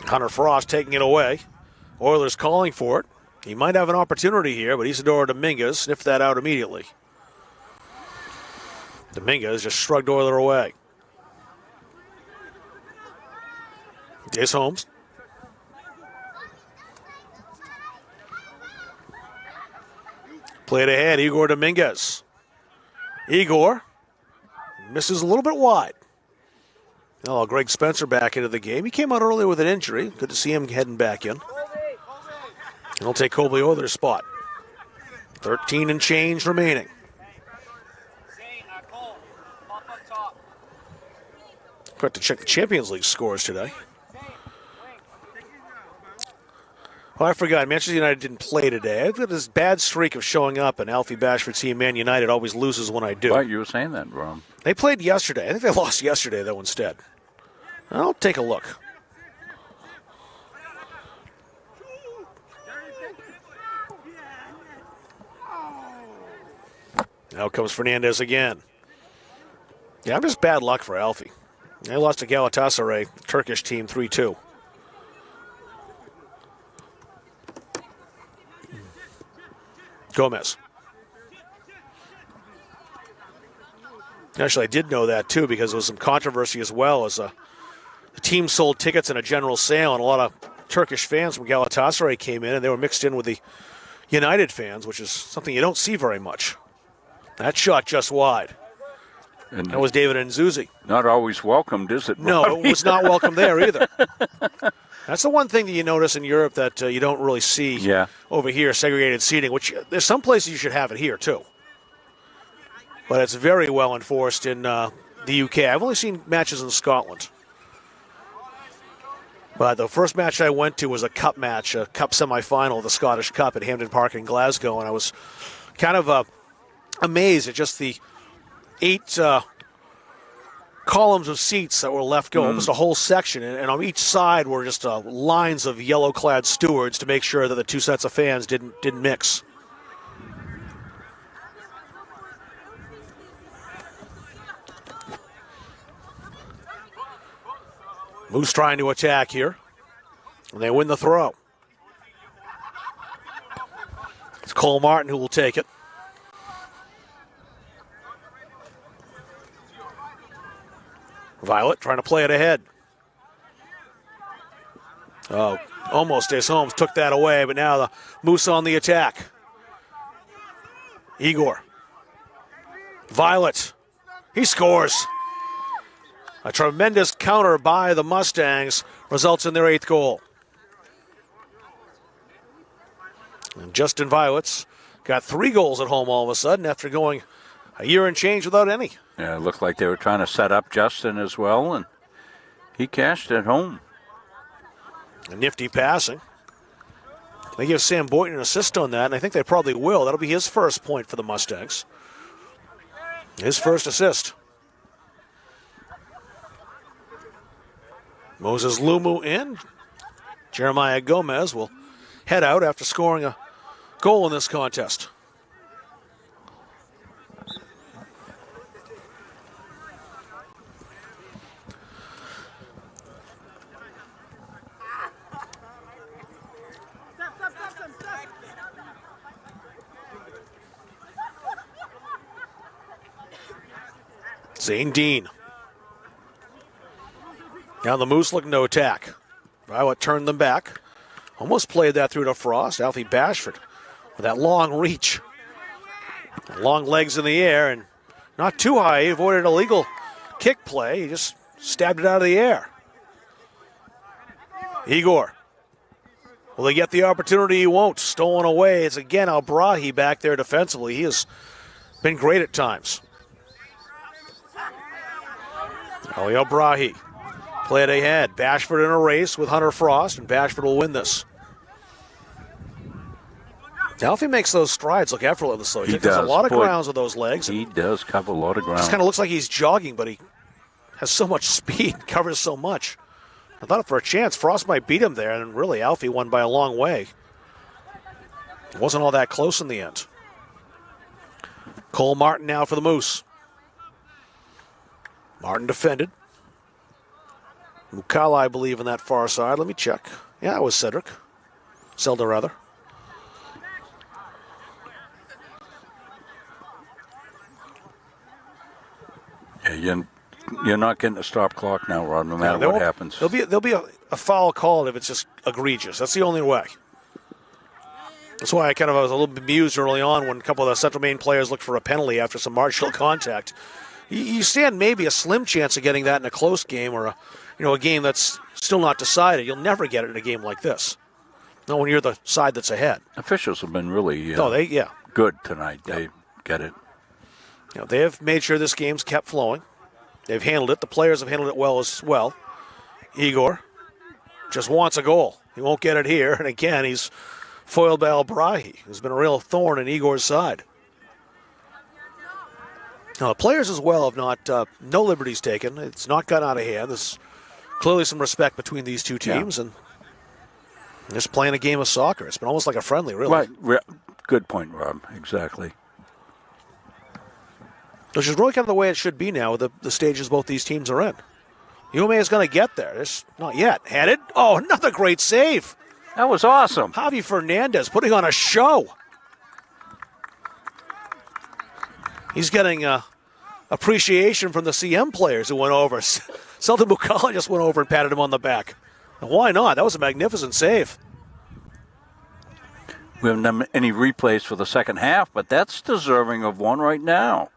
Hunter Frost taking it away. Oilers calling for it. He might have an opportunity here, but Isidore Dominguez sniffed that out immediately. Dominguez just shrugged Oiler away. Jace Holmes. Played ahead, Igor Dominguez. Igor misses a little bit wide. Oh, Greg Spencer back into the game. He came out earlier with an injury. Good to see him heading back in. He'll take Colby Oiler's spot. 13 and change remaining. Got to check the Champions League scores today. Oh, I forgot. Manchester United didn't play today. I've got this bad streak of showing up, and Alfie Bashford's team, Man United, always loses when I do. Right, you were saying that, Ron. They played yesterday. I think they lost yesterday, though, instead. I'll take a look. Now comes Fernandez again. Yeah, I'm just bad luck for Alfie. They lost to Galatasaray, Turkish team, 3-2. Gomez. Actually, I did know that, too, because there was some controversy as well as the team sold tickets in a general sale, and a lot of Turkish fans from Galatasaray came in, and they were mixed in with the United fans, which is something you don't see very much. That shot just wide. And that was David Nzuzi. Not always welcomed, is it? No, Robbie? it was not welcome there either. That's the one thing that you notice in Europe that you don't really see over here, segregated seating, which there's some places you should have it here, too. But it's very well enforced in the UK. I've only seen matches in Scotland. But the first match I went to was a cup match, a cup semifinal of the Scottish Cup at Hampden Park in Glasgow, and I was kind of amazed at just the 8 columns of seats that were left go, almost a whole section, and on each side were just lines of yellow-clad stewards to make sure that the two sets of fans didn't mix. Moose trying to attack here, and they win the throw. It's Cole Martin who will take it. Violet trying to play it ahead. Oh, almost Ace Holmes took that away, but now the Moose on the attack. Igor. Violet. He scores. A tremendous counter by the Mustangs results in their 8th goal. And Justin Violet's got 3 goals at home all of a sudden after going a year and change without any. Yeah, it looked like they were trying to set up Justin as well, and he cashed at home. A nifty passing. They give Sam Boynton an assist on that, and I think they probably will. That'll be his first point for the Mustangs. His first assist. Moses Lumu in. Jeremiah Gomez will head out after scoring a goal in this contest. Zane Dean. Now the Moose looking to attack. Violet turned them back. Almost played that through to Frost. Alfie Bashford with that long reach. Long legs in the air and not too high. He avoided an illegal kick play. He just stabbed it out of the air. Igor. Will he get the opportunity? He won't. Stolen away. It's again Albrahi back there defensively. He has been great at times. Ali Albrahi. Play it ahead. Bashford in a race with Hunter Frost, and Bashford will win this. Alfie makes those strides look effortless, though. He does a lot of grounds with those legs. He does cover a lot of ground. Just kind of looks like he's jogging, but he has so much speed, covers so much. I thought for a chance Frost might beat him there, and really Alfie won by a long way. It wasn't all that close in the end. Cole Martin now for the Moose. Martin defended. Mukala, I believe, on that far side. Let me check. Yeah, it was Cedric. Zelda, rather. Yeah, you're not getting a stop clock now, Rod, no matter what happens. There'll be a foul called if it's just egregious. That's the only way. That's why I was a little bemused early on when a couple of the Central Maine players looked for a penalty after some marginal contact. You stand maybe a slim chance of getting that in a close game or a game that's still not decided. You'll never get it in a game like this. Not when you're the side that's ahead. Officials have been really good tonight. They get it. They have made sure this game's kept flowing. They've handled it. The players have handled it well as well. Igor just wants a goal. He won't get it here. And again, he's foiled by Albrahi, who's been a real thorn in Igor's side. Now, the players as well have not, no liberties taken. It's not gotten out of hand. There's clearly some respect between these two teams, and just playing a game of soccer. It's been almost like a friendly, really. Right. Good point, Rob. Exactly. Which is really kind of the way it should be now with the stages both these teams are in. UMA is going to get there. It's not yet. Headed. Oh, another great save. That was awesome. Javi Fernandez putting on a show. He's getting appreciation from the CM players who went over. Sultan Mukala just went over and patted him on the back. And why not? That was a magnificent save. We haven't done any replays for the second half, but that's deserving of one right now.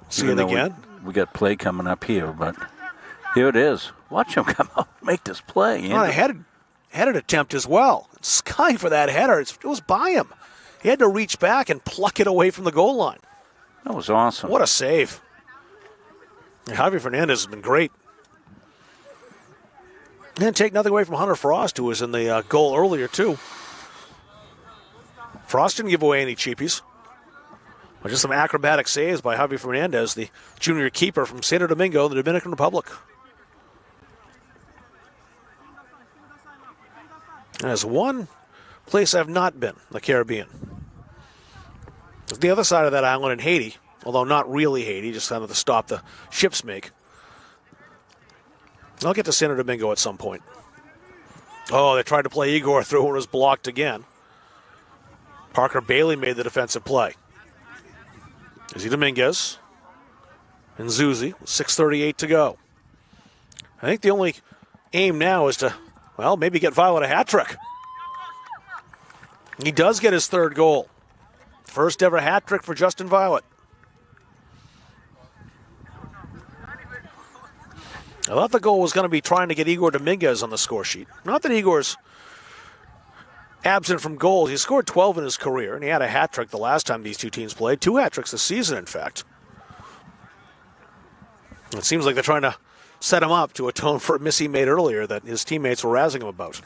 See it again? We got play coming up here, but here it is. Watch him come out and make this play. Well, a headed attempt as well. Skying for that header. It was by him. He had to reach back and pluck it away from the goal line. That was awesome. What a save. Javier Fernandez has been great. And take nothing away from Hunter Frost, who was in the goal earlier, too. Frost didn't give away any cheapies. But just some acrobatic saves by Javier Fernandez, the junior keeper from Santo Domingo, the Dominican Republic. There's one place I've not been, the Caribbean. It's the other side of that island in Haiti, although not really Haiti, just kind of the stop the ships make. I'll get to Santo Domingo at some point. Oh, they tried to play Igor through and it was blocked again. Parker Bailey made the defensive play. Izzy Dominguez and Zuzi, 6:38 to go. I think the only aim now is to, well, maybe get Violet a hat trick. He does get his third goal. First ever hat trick for Justin Violet. I thought the goal was going to be trying to get Igor Dominguez on the score sheet. Not that Igor's absent from goals. He scored 12 in his career, and he had a hat trick the last time these two teams played. 2 hat tricks this season, in fact. It seems like they're trying to set him up to atone for a miss he made earlier that his teammates were razzing him about.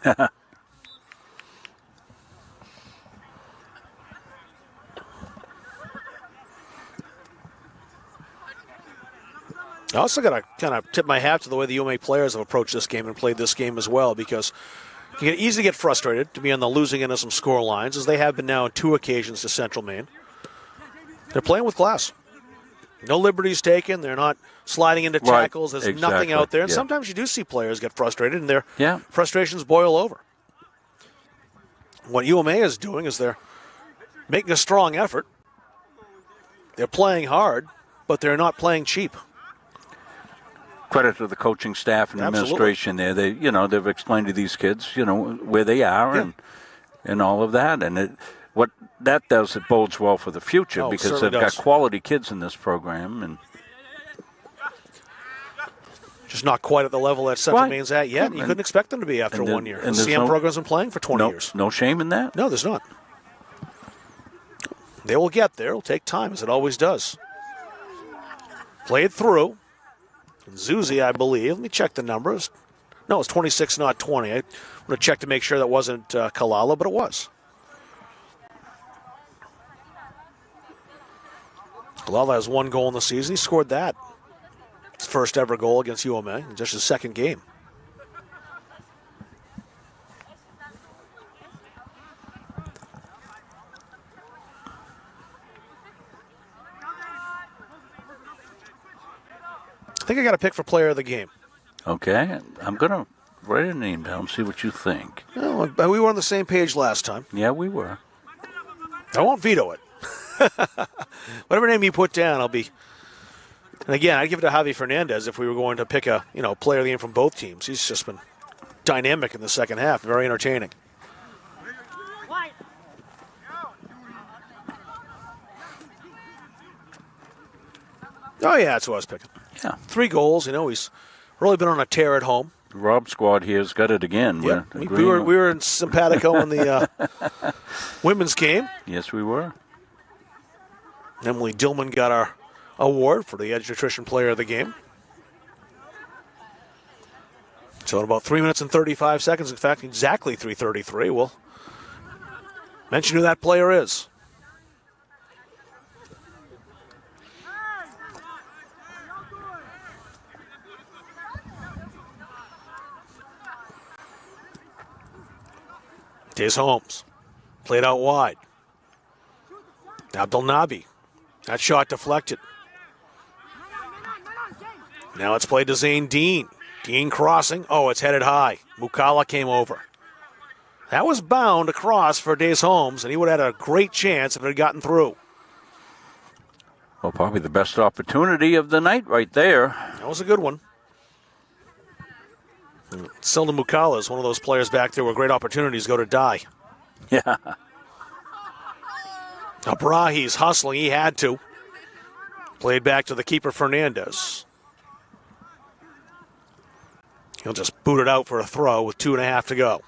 I also got to kind of tip my hat to the way the UMA players have approached this game and played this game as well, because you can easily get frustrated to be on the losing end of some score lines, as they have been now on 2 occasions to Central Maine. They're playing with class. No liberties taken. They're not sliding into tackles. There's nothing out there. And sometimes you do see players get frustrated, and their frustrations boil over. What UMA is doing is they're making a strong effort. They're playing hard, but they're not playing cheap. Credit to the coaching staff and administration there. They, they've explained to these kids, where they are and all of that. And what that does, it bodes well for the future, because they've got quality kids in this program. And just not quite at the level that Central Maine's at yet. You couldn't expect them to be after 1 year. And the CM program's been playing for 20 years. No shame in that? No, there's not. They will get there. It'll take time, as it always does. Played through. And Zuzi, I believe. Let me check the numbers. No, it's 26, not 20. I would have checked to make sure that wasn't Kalala, but it was. Kalala has 1 goal in the season. He scored that. His first ever goal against UMA in just his second game. I think I got a pick for player of the game. Okay. I'm going to write a name down and see what you think. Well, we were on the same page last time. Yeah, we were. I won't veto it. Whatever name you put down, I'll be. And again, I'd give it to Javi Fernandez if we were going to pick a player of the game from both teams. He's just been dynamic in the second half, very entertaining. Oh, yeah, that's who I was picking. Yeah. 3 goals. He's really been on a tear at home. Rob squad here's got it again. Yeah, we were in simpatico in the women's game. Yes, we were. Emily Dillman got our award for the Edge Nutrition Player of the Game. So in about 3 minutes and 35 seconds, in fact, exactly 3:33, we'll mention who that player is. Days Holmes played out wide. Abdel Nabi. That shot deflected. Now it's played to Zane Dean. Dean crossing. Oh, it's headed high. Mukala came over. That was bound across for Days Holmes, and he would have had a great chance if it had gotten through. Well, probably the best opportunity of the night right there. That was a good one. Selden Mukala is one of those players back there where great opportunities go to die. Yeah. Abrahi's hustling. He had to. Played back to the keeper, Fernandez. He'll just boot it out for a throw with 2.5 to go.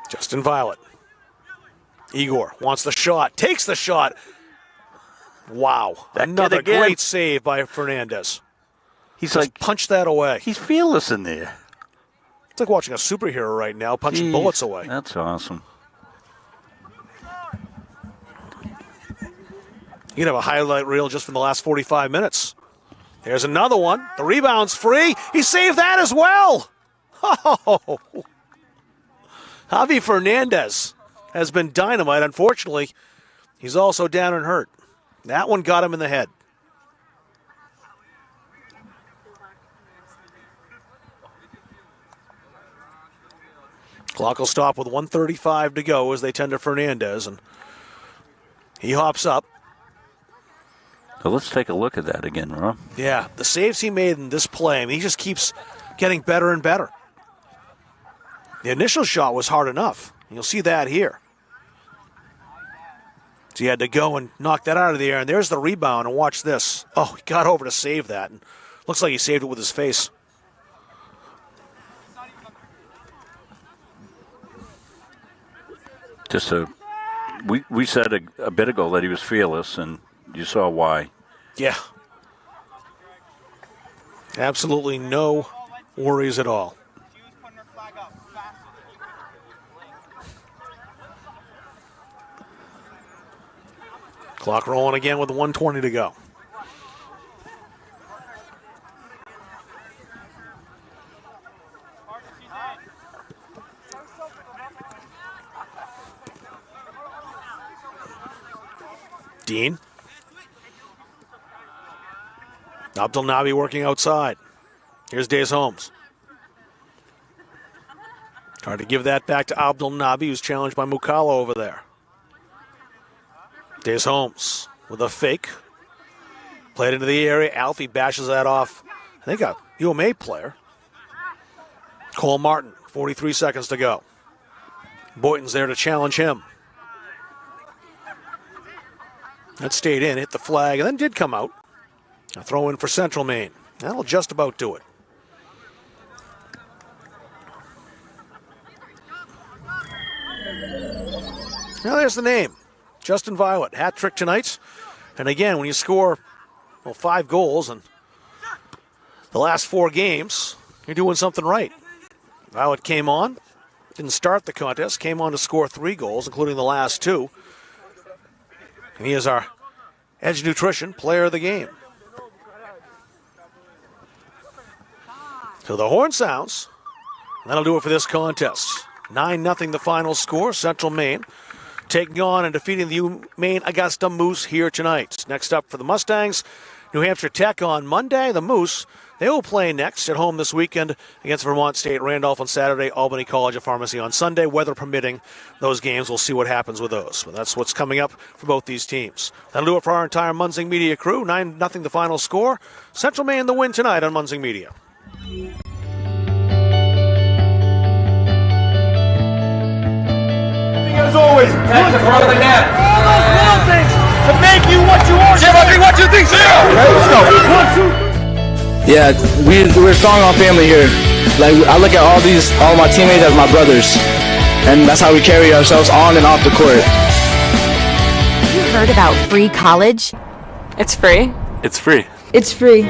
Justin Violet. Igor wants the shot, takes the shot. Wow. Another great save by Fernandez. He's just punched that away. He's fearless in there. It's like watching a superhero right now, punching bullets away. That's awesome. You can have a highlight reel just from the last 45 minutes. There's another one. The rebound's free. He saved that as well. Oh. Javi Fernandez has been dynamite. Unfortunately, he's also down and hurt. That one got him in the head. Clock will stop with 1:35 to go as they tend to Fernandez, and he hops up. So let's take a look at that again, Rob. Yeah, the saves he made in this play, I mean, he just keeps getting better and better. The initial shot was hard enough. You'll see that here. So he had to go and knock that out of the air, and there's the rebound, and watch this. Oh, he got over to save that, and looks like he saved it with his face. We said a bit ago that he was fearless, and you saw why. Yeah. Absolutely no worries at all. Clock rolling again with 1:20 to go. Dean. Abdul Nabi working outside. Here's Days Holmes. Hard to give that back to Abdul Nabi, who's challenged by Mukala over there. Days Holmes with a fake. Played into the area. Alfie bashes that off. I think a UMA player. Cole Martin, 43 seconds to go. Boynton's there to challenge him. That stayed in, hit the flag, and then did come out. A throw in for Central Maine. That'll just about do it. Now there's the name. Justin Violet, hat trick tonight. And again, when you score 5 goals in the last 4 games, you're doing something right. Violet came on, didn't start the contest, came on to score 3 goals, including the last 2. And he is our Edge Nutrition player of the game. So the horn sounds. That'll do it for this contest. 9-0 the final score. Central Maine taking on and defeating the UMaine Augusta Moose here tonight. Next up for the Mustangs, New Hampshire Tech on Monday. The Moose, they will play next at home this weekend against Vermont State. Randolph on Saturday, Albany College of Pharmacy on Sunday. Weather permitting those games, we'll see what happens with those. But that's what's coming up for both these teams. That'll do it for our entire Munzing Media crew. 9-0 the final score. Central Maine the win tonight on Munzing Media. As always, catch the front of the net. All those little things to make you what you are. 1, 2, 3, 0. Let's go. 1, 2. Yeah, we're strong on family here. Like, I look at all my teammates as my brothers, and that's how we carry ourselves on and off the court. You heard about free college? It's free. It's free. It's free.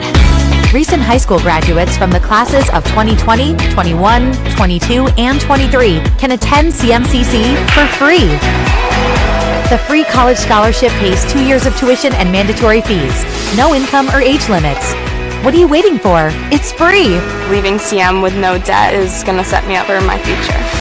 Recent high school graduates from the classes of 2020, 21, 22, and 23 can attend CMCC for free. The free college scholarship pays 2 years of tuition and mandatory fees. No income or age limits. What are you waiting for? It's free. Leaving CM with no debt is going to set me up for my future.